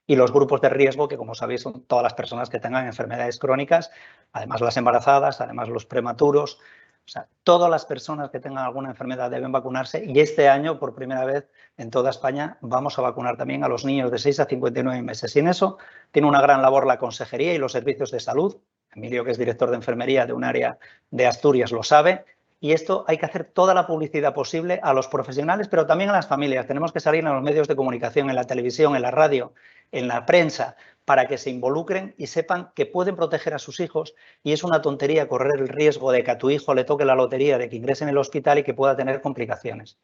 y los grupos de riesgo, que como sabéis son todas las personas que tengan enfermedades crónicas, además las embarazadas, además los prematuros. O sea, todas las personas que tengan alguna enfermedad deben vacunarse y este año, por primera vez en toda España, vamos a vacunar también a los niños de 6 a 59 meses. Y en eso tiene una gran labor la consejería y los servicios de salud. Emilio, que es director de enfermería de un área de Asturias, lo sabe. Y esto hay que hacer toda la publicidad posible a los profesionales, pero también a las familias. Tenemos que salir en los medios de comunicación, en la televisión, en la radio, en la prensa, para que se involucren y sepan que pueden proteger a sus hijos y es una tontería correr el riesgo de que a tu hijo le toque la lotería, de que ingrese en el hospital y que pueda tener complicaciones.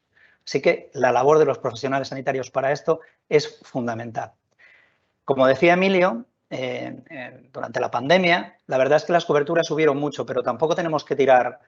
Así que la labor de los profesionales sanitarios para esto es fundamental. Como decía Emilio, durante la pandemia, la verdad es que las coberturas subieron mucho, pero tampoco tenemos que tirar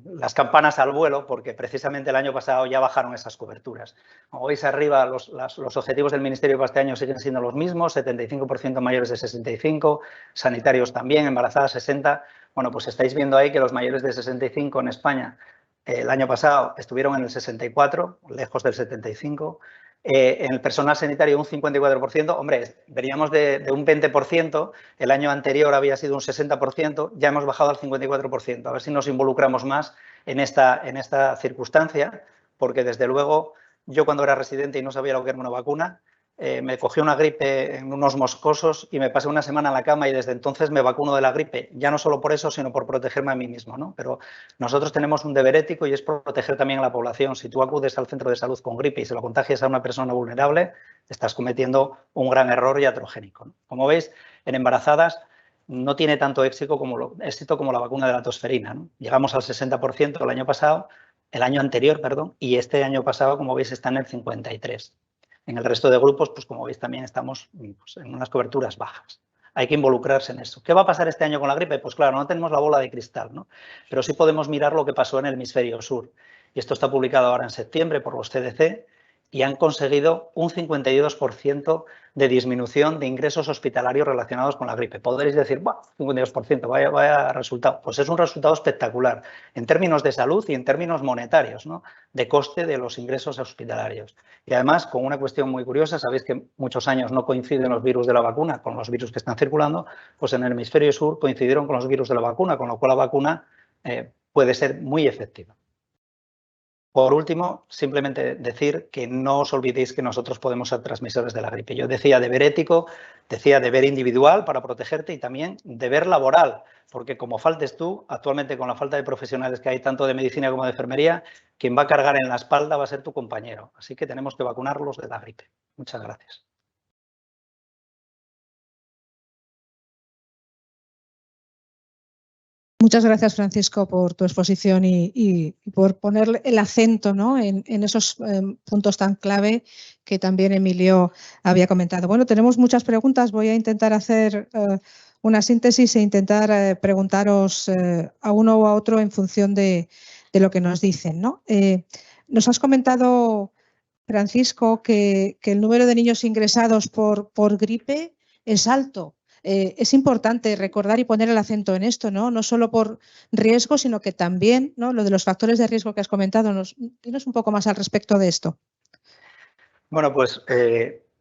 las campanas al vuelo, porque precisamente el año pasado ya bajaron esas coberturas. Como veis arriba, los objetivos del Ministerio para este año siguen siendo los mismos, 75% mayores de 65, sanitarios también, embarazadas 60. Bueno, pues estáis viendo ahí que los mayores de 65 en España el año pasado estuvieron en el 64, lejos del 75. En el personal sanitario un 54%, hombre, veníamos de un 20%, el año anterior había sido un 60%, ya hemos bajado al 54%. A ver si nos involucramos más en esta circunstancia, porque desde luego yo cuando era residente y no sabía lo que era una vacuna, me cogí una gripe en unos moscosos y me pasé una semana en la cama y desde entonces me vacuno de la gripe, ya no solo por eso, sino por protegerme a mí mismo, ¿no? Pero nosotros tenemos un deber ético y es proteger también a la población. Si tú acudes al centro de salud con gripe y se lo contagias a una persona vulnerable, estás cometiendo un gran error iatrogénico, ¿no? Como veis, en embarazadas no tiene tanto éxito como la vacuna de la tosferina, ¿no? Llegamos al 60% el año anterior, y este año pasado, como veis, está en el 53%. En el resto de grupos, pues como veis, también estamos pues, en unas coberturas bajas. Hay que involucrarse en eso. ¿Qué va a pasar este año con la gripe? Pues claro, no tenemos la bola de cristal, ¿no? Pero sí podemos mirar lo que pasó en el hemisferio sur. Y esto está publicado ahora en septiembre por los CDC y han conseguido un 52% de disminución de ingresos hospitalarios relacionados con la gripe. Podréis decir, ¡buah! 52%, vaya resultado. Pues es un resultado espectacular en términos de salud y en términos monetarios, ¿no? De coste de los ingresos hospitalarios. Y además, con una cuestión muy curiosa, sabéis que muchos años no coinciden los virus de la vacuna con los virus que están circulando, pues en el hemisferio sur coincidieron con los virus de la vacuna, con lo cual la vacuna puede ser muy efectiva. Por último, simplemente decir que no os olvidéis que nosotros podemos ser transmisores de la gripe. Yo decía deber ético, decía deber individual para protegerte y también deber laboral, porque como faltes tú, actualmente con la falta de profesionales que hay tanto de medicina como de enfermería, quien va a cargar en la espalda va a ser tu compañero. Así que tenemos que vacunarlos de la gripe. Muchas gracias. Muchas gracias, Francisco, por tu exposición y por poner el acento, ¿no?, en esos puntos tan clave que también Emilio había comentado. Bueno, tenemos muchas preguntas. Voy a intentar hacer una síntesis e intentar preguntaros a uno o a otro en función de lo que nos dicen, ¿no? Nos has comentado, Francisco, que el número de niños ingresados por gripe es alto. Es importante recordar y poner el acento en esto, ¿no? No solo por riesgo, sino que también, ¿no?, lo de los factores de riesgo que has comentado. ¿Tienes un poco más al respecto de esto? Bueno, pues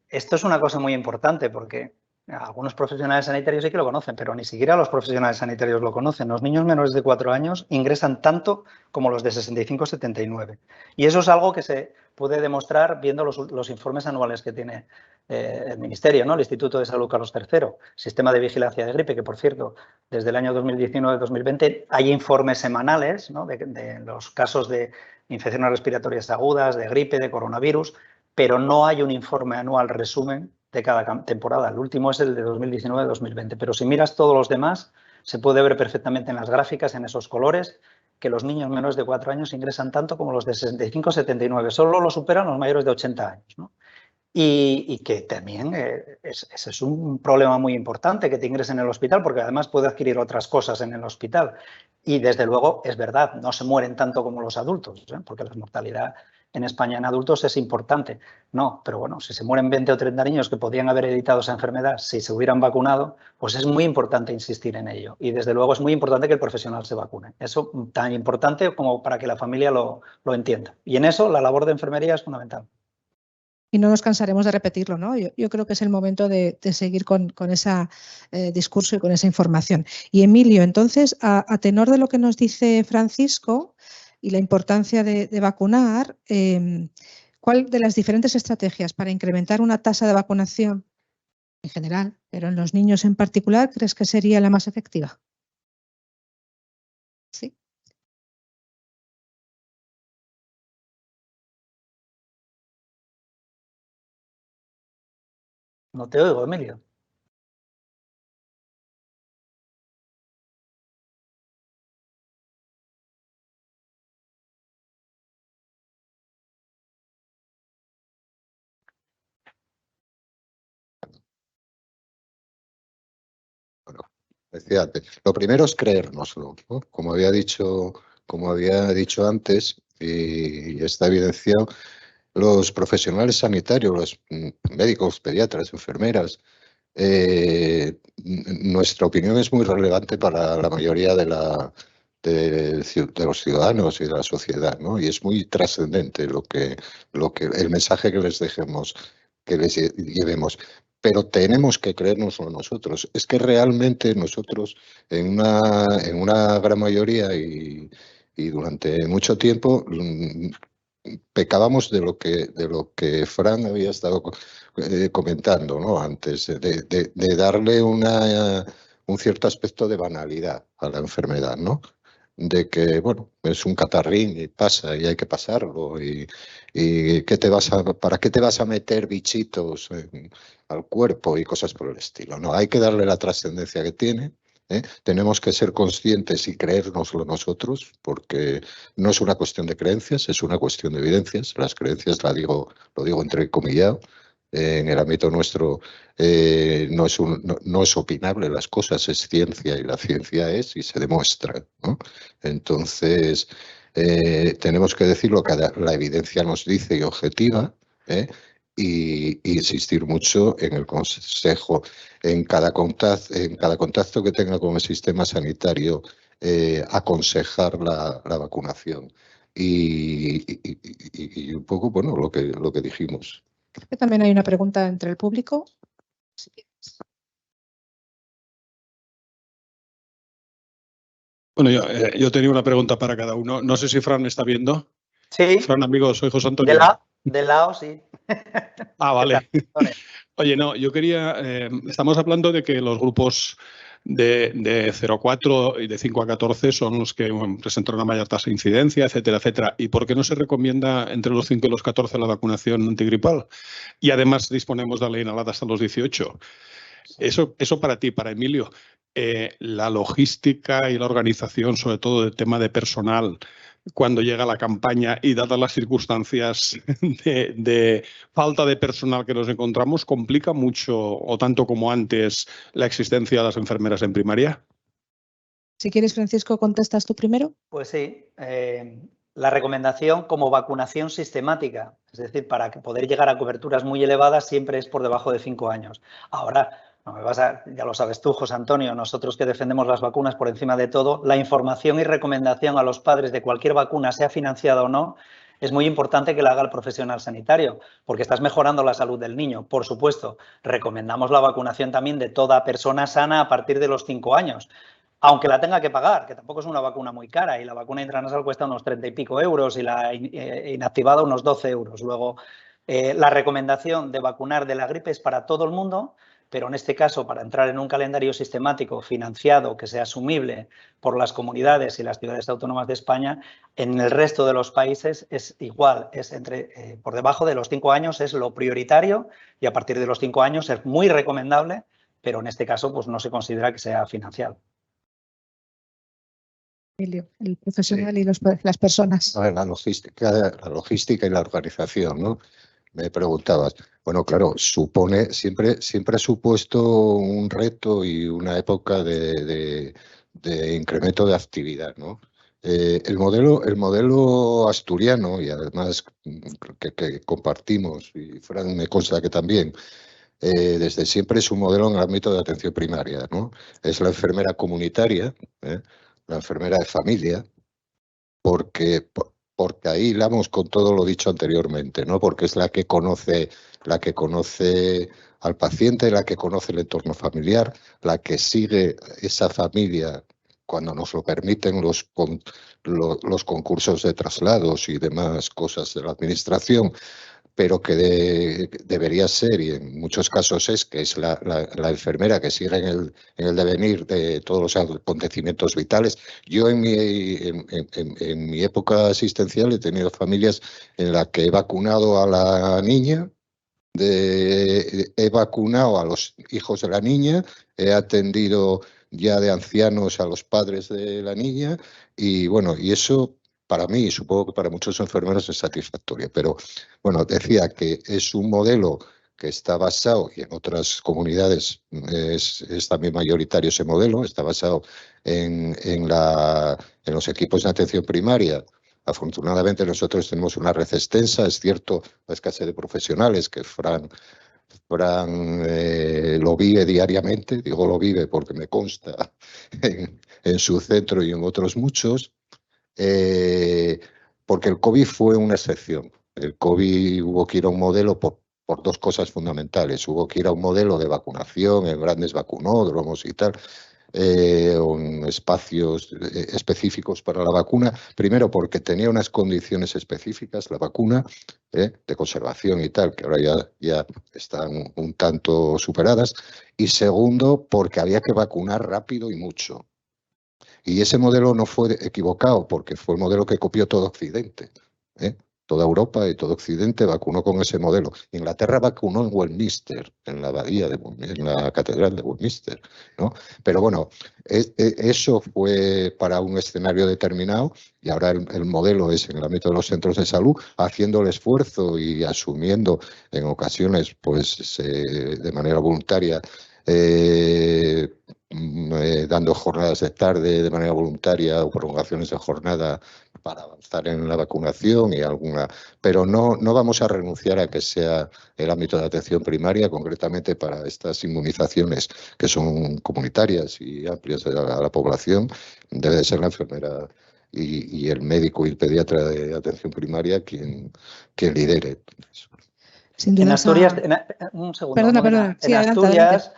esto es una cosa muy importante porque algunos profesionales sanitarios sí que lo conocen, pero ni siquiera los profesionales sanitarios lo conocen. Los niños menores de 4 años ingresan tanto como los de 65-79. Y eso es algo que se puede demostrar viendo los informes anuales que tiene el Ministerio, ¿no? El Instituto de Salud Carlos III, Sistema de Vigilancia de Gripe, que por cierto, desde el año 2019-2020 hay informes semanales, ¿no?, de los casos de infecciones respiratorias agudas, de gripe, de coronavirus, pero no hay un informe anual resumen de cada temporada. El último es el de 2019-2020, pero si miras todos los demás, se puede ver perfectamente en las gráficas, en esos colores, que los niños menores de 4 años ingresan tanto como los de 65-79. Solo lo superan los mayores de 80 años, ¿no? Y que también ese es un problema muy importante, que te ingresen en el hospital, porque además puede adquirir otras cosas en el hospital. Y desde luego, es verdad, no se mueren tanto como los adultos, porque la mortalidad en España en adultos es importante. No, pero bueno, si se mueren 20 o 30 niños que podían haber evitado esa enfermedad si se hubieran vacunado, pues es muy importante insistir en ello. Y desde luego es muy importante que el profesional se vacune. Eso tan importante como para que la familia lo entienda. Y en eso la labor de enfermería es fundamental. Y no nos cansaremos de repetirlo, ¿no? Yo creo que es el momento de seguir con ese discurso y con esa información. Y Emilio, entonces, a tenor de lo que nos dice Francisco y la importancia de vacunar, ¿cuál de las diferentes estrategias para incrementar una tasa de vacunación en general, pero en los niños en particular, crees que sería la más efectiva? Sí. No te oigo, Emilio. Bueno, decía antes, lo primero es creérnoslo, ¿no? Como había dicho antes, y está evidenciado, los profesionales sanitarios, los médicos, pediatras, enfermeras, nuestra opinión es muy relevante para la mayoría de los ciudadanos y de la sociedad, ¿no? Y es muy trascendente el mensaje que les dejemos, que les llevemos. Pero tenemos que creérnoslo nosotros. Es que realmente nosotros, en una gran mayoría y durante mucho tiempo, pecábamos de lo que Fran había estado comentando, ¿no?, antes, de darle un cierto aspecto de banalidad a la enfermedad, ¿no? De que, bueno, es un catarrín y pasa y hay que pasarlo y ¿para qué te vas a meter bichitos al cuerpo y cosas por el estilo? No, hay que darle la trascendencia que tiene. Tenemos que ser conscientes y creérnoslo nosotros, porque no es una cuestión de creencias, es una cuestión de evidencias. Las creencias, lo digo entrecomillado. En el ámbito nuestro no es opinable las cosas, es ciencia y la ciencia es y se demuestra, ¿no? Entonces, tenemos que decir lo que la evidencia nos dice y objetiva, y insistir mucho en el consejo, en cada contacto que tenga con el sistema sanitario, aconsejar la vacunación. Y un poco, bueno, lo que dijimos. Creo que también hay una pregunta entre el público. Bueno, yo tenía una pregunta para cada uno. No sé si Fran me está viendo. Sí. Fran, amigo, soy José Antonio. De lado, sí. Ah, vale. Oye, no, yo quería... estamos hablando de que los grupos de 0 a 4 y de 5 a 14 son los que presentan una mayor tasa de incidencia, etcétera, etcétera. ¿Y por qué no se recomienda entre los 5 y los 14 la vacunación antigripal? Y además disponemos de la inhalada hasta los 18. Eso para ti, para Emilio. La logística y la organización, sobre todo el tema de personal, cuando llega la campaña y dadas las circunstancias de falta de personal que nos encontramos, ¿complica mucho o tanto como antes la existencia de las enfermeras en primaria? Si quieres, Francisco, ¿contestas tú primero? Pues sí. La recomendación como vacunación sistemática, es decir, para poder llegar a coberturas muy elevadas, siempre es por debajo de 5 años. Ahora, no me vas a, ya lo sabes tú, José Antonio, nosotros que defendemos las vacunas por encima de todo, la información y recomendación a los padres de cualquier vacuna, sea financiada o no, es muy importante que la haga el profesional sanitario, porque estás mejorando la salud del niño. Por supuesto, recomendamos la vacunación también de toda persona sana a partir de los 5 años. Aunque la tenga que pagar, que tampoco es una vacuna muy cara, y la vacuna intranasal cuesta unos 30 y pico euros y la inactivada unos 12 euros. Luego, la recomendación de vacunar de la gripe es para todo el mundo, pero en este caso, para entrar en un calendario sistemático financiado que sea asumible por las comunidades y las ciudades autónomas de España, en el resto de los países es igual, es por debajo de los 5 años es lo prioritario y a partir de los 5 años es muy recomendable, pero en este caso pues no se considera que sea financiado. Emilio, el profesional y las personas. A ver, la logística y la organización, ¿no? Me preguntabas. Bueno, claro, siempre ha supuesto un reto y una época de incremento de actividad, ¿no? El modelo asturiano, y además que compartimos, y Fran me consta que también, desde siempre es un modelo en el ámbito de atención primaria, ¿no? Es la enfermera comunitaria, la enfermera de familia, porque ahí hilamos con todo lo dicho anteriormente, ¿no? Porque es la que conoce al paciente, la que conoce el entorno familiar, la que sigue esa familia cuando nos lo permiten los concursos de traslados y demás cosas de la administración, pero que debería ser, y en muchos casos que es la enfermera que sigue en el devenir de todos los acontecimientos vitales. Yo en mi época asistencial he tenido familias en las que he vacunado a la niña, he vacunado a los hijos de la niña, he atendido ya de ancianos a los padres de la niña, y bueno, y eso para mí, y supongo que para muchos enfermeros, es satisfactorio. Pero bueno, decía que es un modelo que está basado, y en otras comunidades es también mayoritario ese modelo, está basado en los equipos de atención primaria. Afortunadamente nosotros tenemos una red extensa, es cierto la escasez de profesionales, que Fran lo vive diariamente, digo lo vive porque me consta en su centro y en otros muchos, porque el COVID fue una excepción. El COVID hubo que ir a un modelo por dos cosas fundamentales. Hubo que ir a un modelo de vacunación en grandes vacunódromos y tal, o en espacios específicos para la vacuna. Primero, porque tenía unas condiciones específicas, la vacuna, de conservación y tal, que ahora ya están un tanto superadas. Y segundo, porque había que vacunar rápido y mucho. Y ese modelo no fue equivocado, porque fue el modelo que copió todo Occidente. Toda Europa y todo Occidente vacunó con ese modelo. Inglaterra vacunó en Westminster, en la abadía, en la catedral de Westminster, ¿no? Pero bueno, eso fue para un escenario determinado, y ahora el modelo es en el ámbito de los centros de salud, haciendo el esfuerzo y asumiendo en ocasiones, pues de manera voluntaria, dando jornadas de tarde de manera voluntaria o prolongaciones de jornada para avanzar en la vacunación y alguna, pero no vamos a renunciar a que sea el ámbito de atención primaria, concretamente para estas inmunizaciones que son comunitarias y amplias a la población. Debe de ser la enfermera y el médico y el pediatra de atención primaria quien lidere. Sin duda, en Asturias, un segundo. Perdona. Sí, adelante.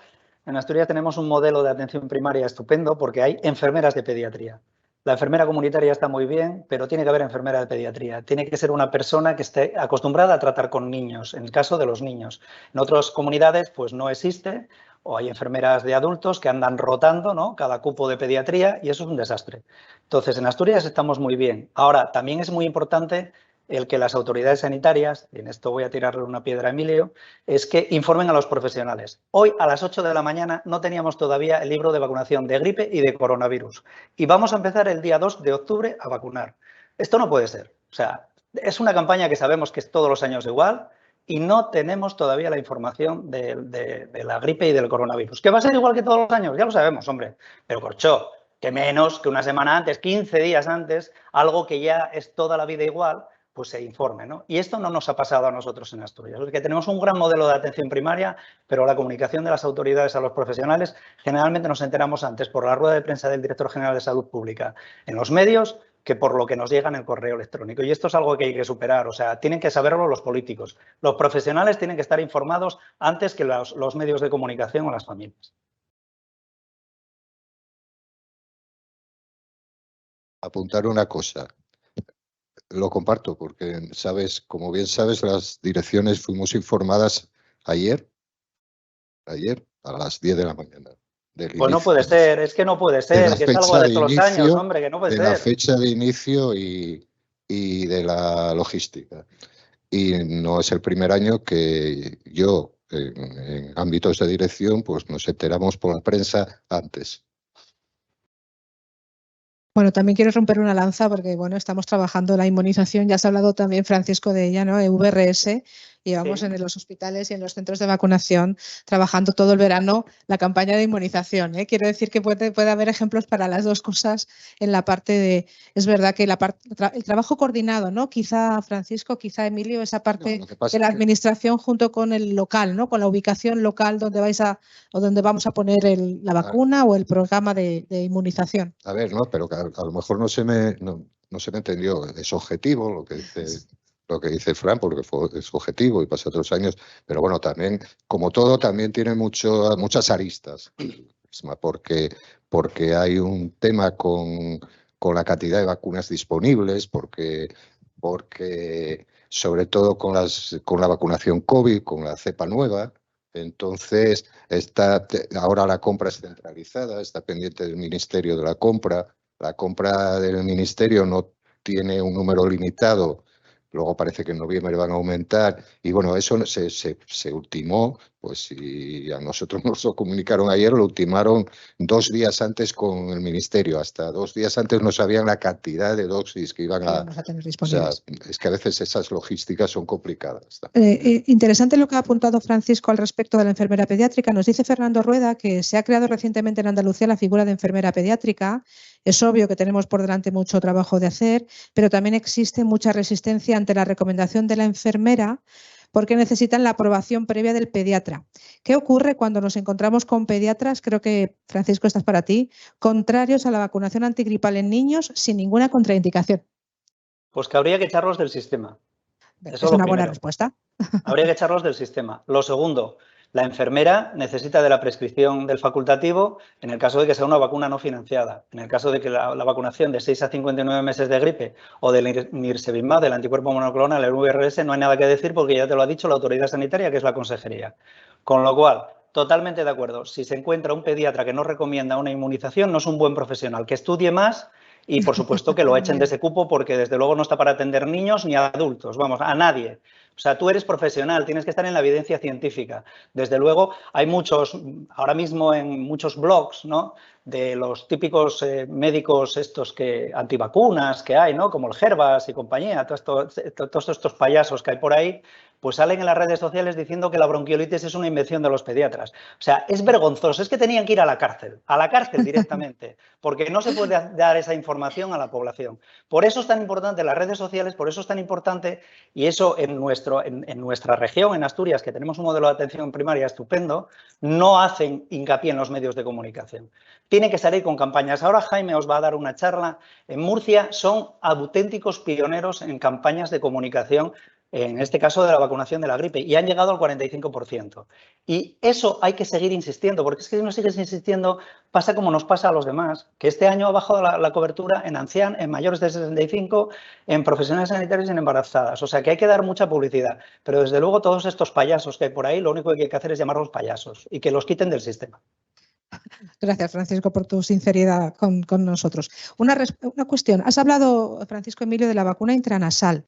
En Asturias tenemos un modelo de atención primaria estupendo porque hay enfermeras de pediatría. La enfermera comunitaria está muy bien, pero tiene que haber enfermera de pediatría. Tiene que ser una persona que esté acostumbrada a tratar con niños, en el caso de los niños. En otras comunidades pues no existe, o hay enfermeras de adultos que andan rotando, ¿no?, cada cupo de pediatría, y eso es un desastre. Entonces, en Asturias estamos muy bien. Ahora, también es muy importante el que las autoridades sanitarias, y en esto voy a tirarle una piedra a Emilio, es que informen a los profesionales. Hoy a las 8 de la mañana no teníamos todavía el libro de vacunación de gripe y de coronavirus. Y vamos a empezar el día 2 de octubre a vacunar. Esto no puede ser. O sea, es una campaña que sabemos que es todos los años igual y no tenemos todavía la información de la gripe y del coronavirus. ¿Que va a ser igual que todos los años? Ya lo sabemos, hombre. Pero, corchó, que menos que una semana antes, 15 días antes, algo que ya es toda la vida igual, pues se informe, ¿no? Y esto no nos ha pasado a nosotros en Asturias. Es que tenemos un gran modelo de atención primaria, pero la comunicación de las autoridades a los profesionales, generalmente nos enteramos antes por la rueda de prensa del director general de Salud Pública en los medios que por lo que nos llega en el correo electrónico. Y esto es algo que hay que superar. O sea, tienen que saberlo los políticos. Los profesionales tienen que estar informados antes que los medios de comunicación o las familias. Apuntar una cosa. Lo comparto porque, sabes, como bien sabes, las direcciones fuimos informadas ayer a las 10 de la mañana. Pues no puede ser, es que no puede ser, que es algo de todos los años, hombre, que no puede ser. De la fecha de inicio y de la logística. Y no es el primer año que yo, en ámbitos de dirección, pues nos enteramos por la prensa antes. Bueno, también quiero romper una lanza porque, bueno, estamos trabajando la inmunización, ya has hablado también, Francisco, de ella, ¿no? VRS, llevamos en los hospitales y en los centros de vacunación trabajando todo el verano la campaña de inmunización, ¿eh? Quiero decir que puede haber ejemplos para las dos cosas en la parte de, es verdad que el trabajo coordinado, ¿no? Quizá, Francisco, quizá Emilio, esa parte de la administración junto con el local, ¿no? Con la ubicación local donde donde vamos a poner la vacuna o el programa de inmunización. A ver, no, pero a lo mejor no se me entendió. Es objetivo lo que dice Fran, porque es objetivo y pasa otros años. Pero bueno, también, como todo, también tiene muchas aristas. Porque hay un tema con la cantidad de vacunas disponibles, porque sobre todo con la vacunación COVID, con la cepa nueva. Entonces, ahora la compra es centralizada, está pendiente del Ministerio de la Compra. La compra del Ministerio no tiene un número limitado, luego parece que en noviembre van a aumentar. Y bueno, eso se ultimó, pues y a nosotros nos lo comunicaron ayer, lo ultimaron 2 días antes con el Ministerio. Hasta 2 días antes no sabían la cantidad de dosis que iban a tener disponibles. O sea, es que a veces esas logísticas son complicadas. Interesante lo que ha apuntado Francisco al respecto de la enfermera pediátrica. Nos dice Fernando Rueda que se ha creado recientemente en Andalucía la figura de enfermera pediátrica. Es obvio que tenemos por delante mucho trabajo de hacer, pero también existe mucha resistencia ante la recomendación de la enfermera porque necesitan la aprobación previa del pediatra. ¿Qué ocurre cuando nos encontramos con pediatras, creo que, Francisco, esta es para ti, contrarios a la vacunación antigripal en niños sin ninguna contraindicación? Pues que habría que echarlos del sistema. Eso es una buena respuesta. Habría que echarlos del sistema. Lo segundo, la enfermera necesita de la prescripción del facultativo en el caso de que sea una vacuna no financiada. En el caso de que la vacunación de 6 a 59 meses de gripe o del Nirsevimab, del anticuerpo monoclonal, el VRS, no hay nada que decir porque ya te lo ha dicho la autoridad sanitaria, que es la consejería. Con lo cual, totalmente de acuerdo. Si se encuentra un pediatra que no recomienda una inmunización, no es un buen profesional. Que estudie más y, por supuesto, que lo echen de ese cupo porque, desde luego, no está para atender niños ni adultos. Vamos, a nadie. O sea, tú eres profesional, tienes que estar en la evidencia científica. Desde luego, hay muchos, ahora mismo en muchos blogs, ¿no?, de los típicos médicos estos antivacunas que hay, ¿no?, como el Herbas y compañía, todos estos payasos que hay por ahí, pues salen en las redes sociales diciendo que la bronquiolitis es una invención de los pediatras. O sea, es vergonzoso, es que tenían que ir a la cárcel directamente, porque no se puede dar esa información a la población. Por eso es tan importante las redes sociales, por eso es tan importante, y eso en nuestra región, en Asturias, que tenemos un modelo de atención primaria estupendo, no hacen hincapié en los medios de comunicación. Tienen que salir con campañas. Ahora Jaime os va a dar una charla. En Murcia son auténticos pioneros en campañas de comunicación, en este caso de la vacunación de la gripe, y han llegado al 45%. Y eso hay que seguir insistiendo, porque es que si no sigues insistiendo, pasa como nos pasa a los demás, que este año ha bajado la cobertura en ancianos, en mayores de 65, en profesionales sanitarios y en embarazadas. O sea que hay que dar mucha publicidad. Pero desde luego todos estos payasos que hay por ahí, lo único que hay que hacer es llamarlos payasos y que los quiten del sistema. Gracias, Francisco, por tu sinceridad con nosotros. Una cuestión. Has hablado, Francisco Emilio, de la vacuna intranasal.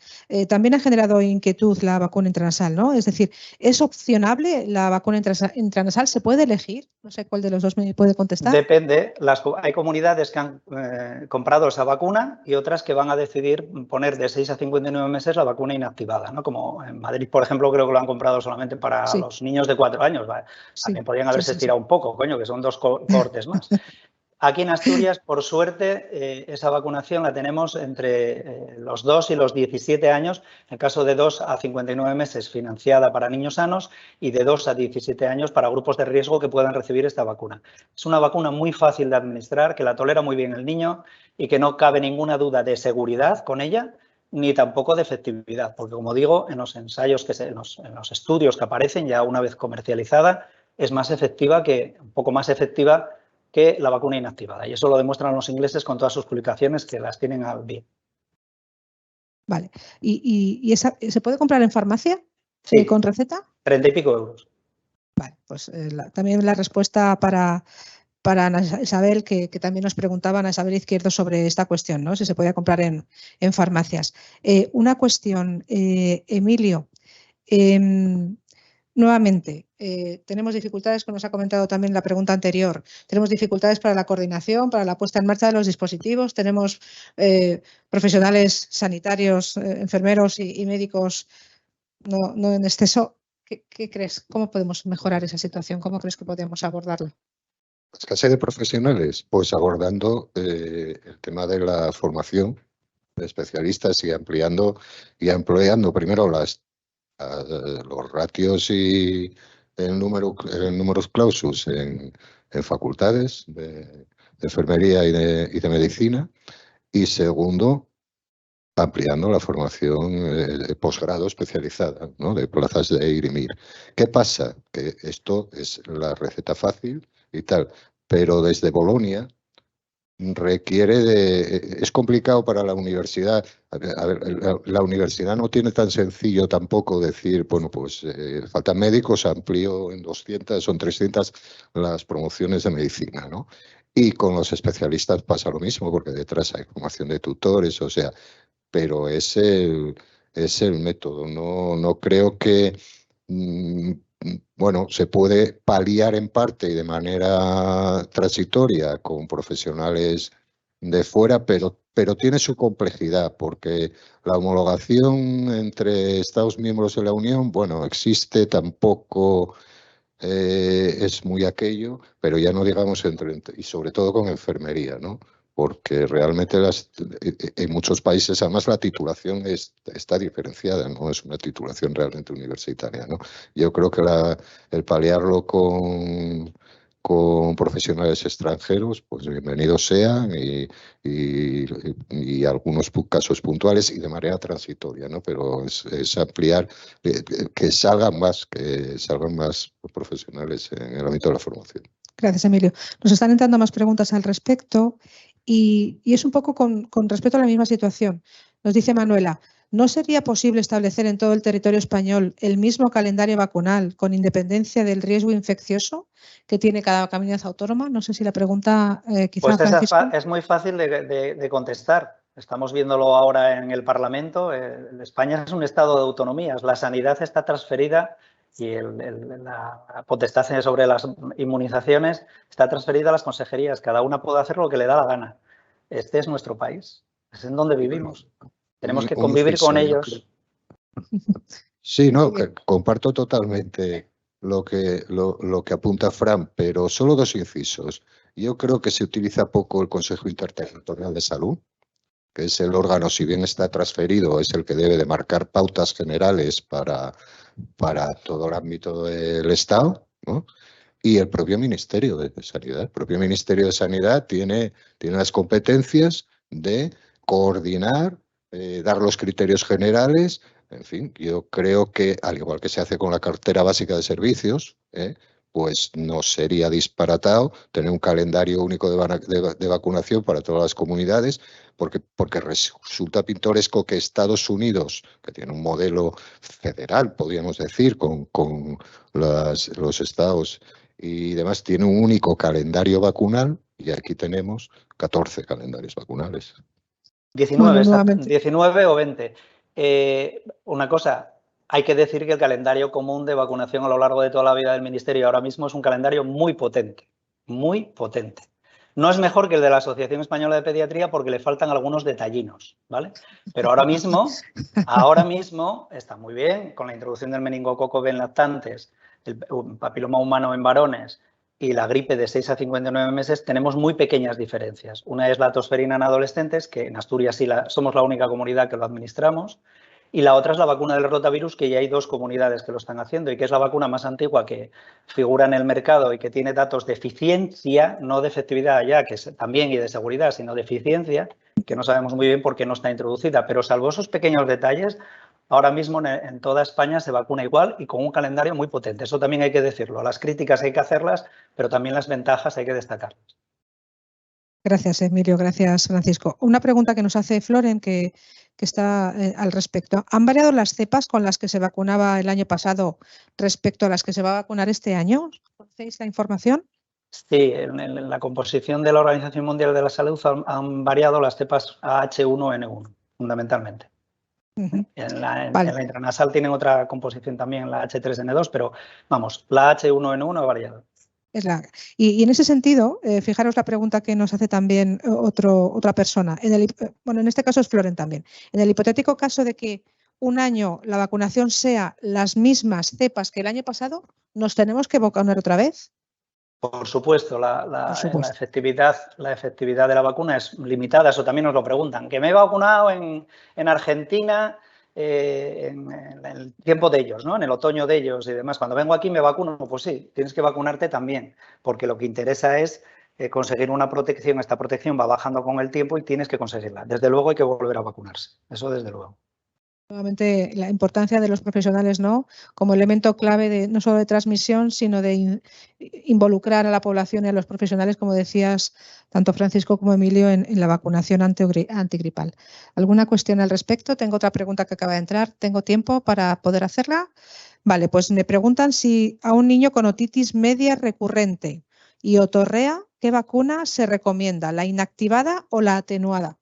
También ha generado inquietud la vacuna intranasal, ¿no? Es decir, ¿es opcionable la vacuna intranasal? ¿Se puede elegir? No sé cuál de los dos me puede contestar. Depende. Hay comunidades que han comprado esa vacuna y otras que van a decidir poner de 6 a 59 meses la vacuna inactivada, ¿no? Como en Madrid, por ejemplo, creo que lo han comprado solamente para los niños de 4 años. ¿Vale? También podrían haberse estirado un poco, coño, que son 2 cohortes más. Aquí en Asturias, por suerte, esa vacunación la tenemos entre los 2 y los 17 años, en el caso de 2 a 59 meses financiada para niños sanos y de 2 a 17 años para grupos de riesgo que puedan recibir esta vacuna. Es una vacuna muy fácil de administrar, que la tolera muy bien el niño y que no cabe ninguna duda de seguridad con ella ni tampoco de efectividad, porque como digo, en los ensayos, en los estudios que aparecen ya una vez comercializada, es más efectiva un poco más efectiva que la vacuna inactivada. Y eso lo demuestran los ingleses con todas sus publicaciones que las tienen al día. Vale. ¿Y esa se puede comprar en farmacia? Sí. ¿Con receta? 30 y pico euros. Vale, pues también la respuesta para Ana Isabel, que también nos preguntaban a Isabel Izquierdo sobre esta cuestión, ¿no? Si se podía comprar en farmacias. Una cuestión, Emilio. Nuevamente, tenemos dificultades, como nos ha comentado también la pregunta anterior, tenemos dificultades para la coordinación, para la puesta en marcha de los dispositivos, tenemos profesionales sanitarios, enfermeros y médicos no en exceso. ¿Qué crees? ¿Cómo podemos mejorar esa situación? ¿Cómo crees que podemos abordarla? Escasez de profesionales, pues abordando el tema de la formación de especialistas y ampliando y empleando primero los ratios y el números clausus en facultades de enfermería y de medicina, y segundo, ampliando la formación de posgrado especializada, ¿no? De plazas de IRIMIR. ¿Qué pasa? Que esto es la receta fácil y tal, pero desde Bolonia es complicado para la universidad. A ver, la universidad no tiene tan sencillo tampoco decir, bueno, pues faltan médicos, amplío en 200, son 300 las promociones de medicina, ¿no? Y con los especialistas pasa lo mismo, porque detrás hay formación de tutores, o sea, pero es el método. No creo que, bueno, se puede paliar en parte y de manera transitoria con profesionales de fuera, pero tiene su complejidad, porque la homologación entre Estados miembros de la Unión, bueno, existe, tampoco es muy aquello, pero ya no digamos y sobre todo con enfermería, ¿no? Porque realmente en muchos países además la titulación está diferenciada, no es una titulación realmente universitaria, ¿no? Yo creo que el paliarlo con profesionales extranjeros, pues bienvenidos sean y algunos casos puntuales y de manera transitoria, ¿no? Pero es ampliar, que salgan más profesionales en el ámbito de la formación. Gracias, Emilio. Nos están entrando más preguntas al respecto y es un poco con respecto a la misma situación. Nos dice Manuela, ¿no sería posible establecer en todo el territorio español el mismo calendario vacunal con independencia del riesgo infeccioso que tiene cada comunidad autónoma? No sé si la pregunta quizá, pues Francisco. Es muy fácil de contestar. Estamos viéndolo ahora en el Parlamento. España es un estado de autonomías. La sanidad está transferida y la potestad sobre las inmunizaciones está transferida a las consejerías. Cada una puede hacer lo que le da la gana. Este es nuestro país. Es en donde vivimos. Tenemos que convivir con ellos. Sí, no, comparto totalmente lo que apunta Fran, pero solo dos incisos. Yo creo que se utiliza poco el Consejo Interterritorial de Salud, que es el órgano, si bien está transferido, es el que debe de marcar pautas generales para todo el ámbito del Estado, ¿no? Y el propio Ministerio de Sanidad. El propio Ministerio de Sanidad tiene las competencias de coordinar, dar los criterios generales. En fin, yo creo que, al igual que se hace con la cartera básica de servicios, pues no sería disparatado tener un calendario único de vacunación para todas las comunidades, porque resulta pintoresco que Estados Unidos, que tiene un modelo federal, podríamos decir, con los estados y demás, tiene un único calendario vacunal y aquí tenemos 14 calendarios vacunales. 19, bueno, 19 o 20. Una cosa, hay que decir que el calendario común de vacunación a lo largo de toda la vida del Ministerio ahora mismo es un calendario muy potente, muy potente. No es mejor que el de la Asociación Española de Pediatría porque le faltan algunos detallinos, ¿vale? Pero ahora mismo está muy bien con la introducción del meningococo B en lactantes, el papiloma humano en varones y la gripe de 6 a 59 meses, tenemos muy pequeñas diferencias. Una es la tosferina en adolescentes, que en Asturias sí somos la única comunidad que lo administramos, y la otra es la vacuna del rotavirus, que ya hay 2 comunidades que lo están haciendo y que es la vacuna más antigua que figura en el mercado y que tiene datos de eficiencia, no de efectividad ya, que es también, y de seguridad, sino de eficiencia, que no sabemos muy bien por qué no está introducida. Pero salvo esos pequeños detalles, ahora mismo en toda España se vacuna igual y con un calendario muy potente. Eso también hay que decirlo. Las críticas hay que hacerlas, pero también las ventajas hay que destacarlas. Gracias, Emilio. Gracias, Francisco. Una pregunta que nos hace Floren, que está al respecto. ¿Han variado las cepas con las que se vacunaba el año pasado respecto a las que se va a vacunar este año? ¿Conocéis la información? Sí, en la composición de la Organización Mundial de la Salud han variado las cepas H1N1, fundamentalmente. En la intranasal tienen otra composición también, la H3N2, pero vamos, la H1N1 ha variado. Y en ese sentido, fijaros la pregunta que nos hace también otra persona. En este caso es Floren también. En el hipotético caso de que un año la vacunación sea las mismas cepas que el año pasado, ¿nos tenemos que vacunar otra vez? Por supuesto, la efectividad de la vacuna es limitada, eso también nos lo preguntan. Que me he vacunado en Argentina en el tiempo de ellos, ¿no? En el otoño de ellos y demás. Cuando vengo aquí me vacuno, pues sí, tienes que vacunarte también, porque lo que interesa es conseguir una protección. Esta protección va bajando con el tiempo y tienes que conseguirla. Desde luego hay que volver a vacunarse, eso desde luego. Nuevamente, la importancia de los profesionales, ¿no? Como elemento clave no solo de transmisión, sino de involucrar a la población y a los profesionales, como decías, tanto Francisco como Emilio, en la vacunación antigripal. ¿Alguna cuestión al respecto? Tengo otra pregunta que acaba de entrar. ¿Tengo tiempo para poder hacerla? Vale, pues me preguntan si a un niño con otitis media recurrente y otorrea, ¿qué vacuna se recomienda? ¿La inactivada o la atenuada?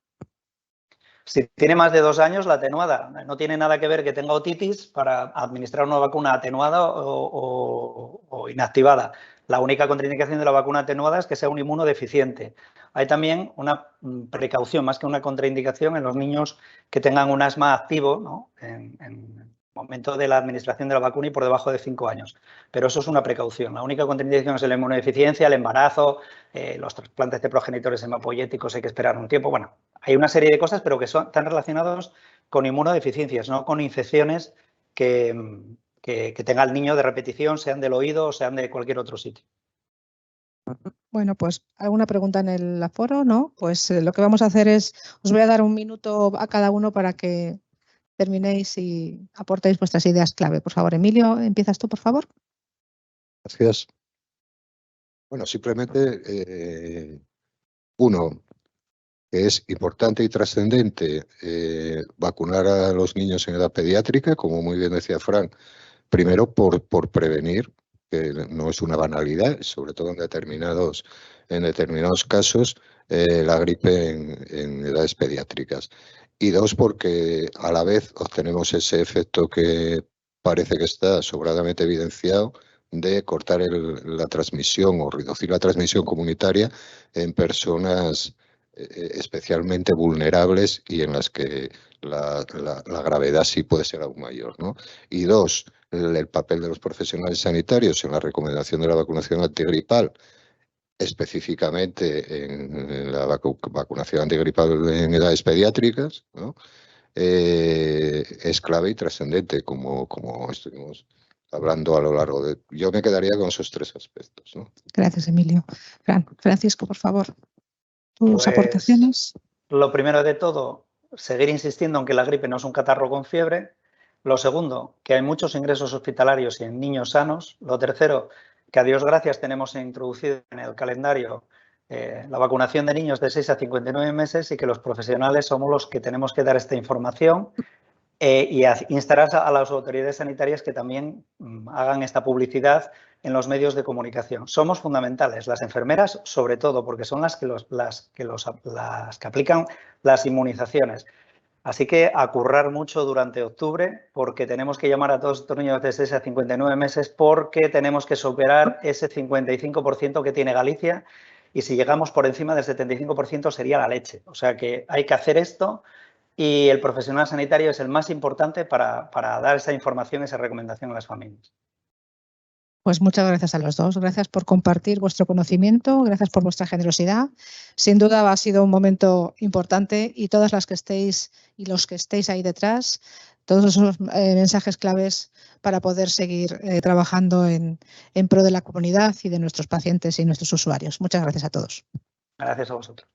Si tiene más de 2 años, la atenuada. No tiene nada que ver que tenga otitis para administrar una vacuna atenuada o inactivada. La única contraindicación de la vacuna atenuada es que sea un inmunodeficiente. Hay también una precaución, más que una contraindicación, en los niños que tengan un asma activo, ¿no? en el momento de la administración de la vacuna y por debajo de 5 años. Pero eso es una precaución. La única contraindicación es la inmunodeficiencia, el embarazo, los trasplantes de progenitores hemapoyéticos hay que esperar un tiempo. Bueno, hay una serie de cosas, pero que están relacionados con inmunodeficiencias, no con infecciones que tenga el niño de repetición, sean del oído o sean de cualquier otro sitio. Bueno, pues alguna pregunta en el aforo, ¿no? Pues lo que vamos a hacer es, os voy a dar un minuto a cada uno para que terminéis y aportéis vuestras ideas clave. Por favor, Emilio, empiezas tú, por favor. Gracias. Bueno, simplemente, uno, que es importante y trascendente vacunar a los niños en edad pediátrica, como muy bien decía Fran, primero por prevenir, que no es una banalidad, sobre todo en determinados casos, la gripe en edades pediátricas. Y dos, porque a la vez obtenemos ese efecto que parece que está sobradamente evidenciado de cortar la transmisión o reducir la transmisión comunitaria en personas especialmente vulnerables y en las que la gravedad sí puede ser aún mayor, ¿no? Y dos, el papel de los profesionales sanitarios en la recomendación de la vacunación antigripal, específicamente en la vacunación antigripal en edades pediátricas, ¿no? Es clave y trascendente, como estuvimos hablando a lo largo de... Yo me quedaría con esos 3 aspectos, ¿no? Gracias, Emilio. Francisco, por favor, tus aportaciones. Lo primero de todo, seguir insistiendo en que la gripe no es un catarro con fiebre. Lo segundo, que hay muchos ingresos hospitalarios y en niños sanos. Lo tercero, que a Dios gracias tenemos introducido en el calendario la vacunación de niños de 6 a 59 meses y que los profesionales somos los que tenemos que dar esta información y instar a las autoridades sanitarias que también hagan esta publicidad en los medios de comunicación. Somos fundamentales, las enfermeras sobre todo, porque son las que aplican las inmunizaciones. Así que a currar mucho durante octubre, porque tenemos que llamar a todos estos niños de 6 a 59 meses, porque tenemos que superar ese 55% que tiene Galicia, y si llegamos por encima del 75% sería la leche. O sea que hay que hacer esto, y el profesional sanitario es el más importante para dar esa información, esa recomendación a las familias. Pues muchas gracias a los dos. Gracias por compartir vuestro conocimiento, gracias por vuestra generosidad. Sin duda ha sido un momento importante y todas las que estéis y los que estéis ahí detrás, todos esos mensajes claves para poder seguir trabajando en pro de la comunidad y de nuestros pacientes y nuestros usuarios. Muchas gracias a todos. Gracias a vosotros.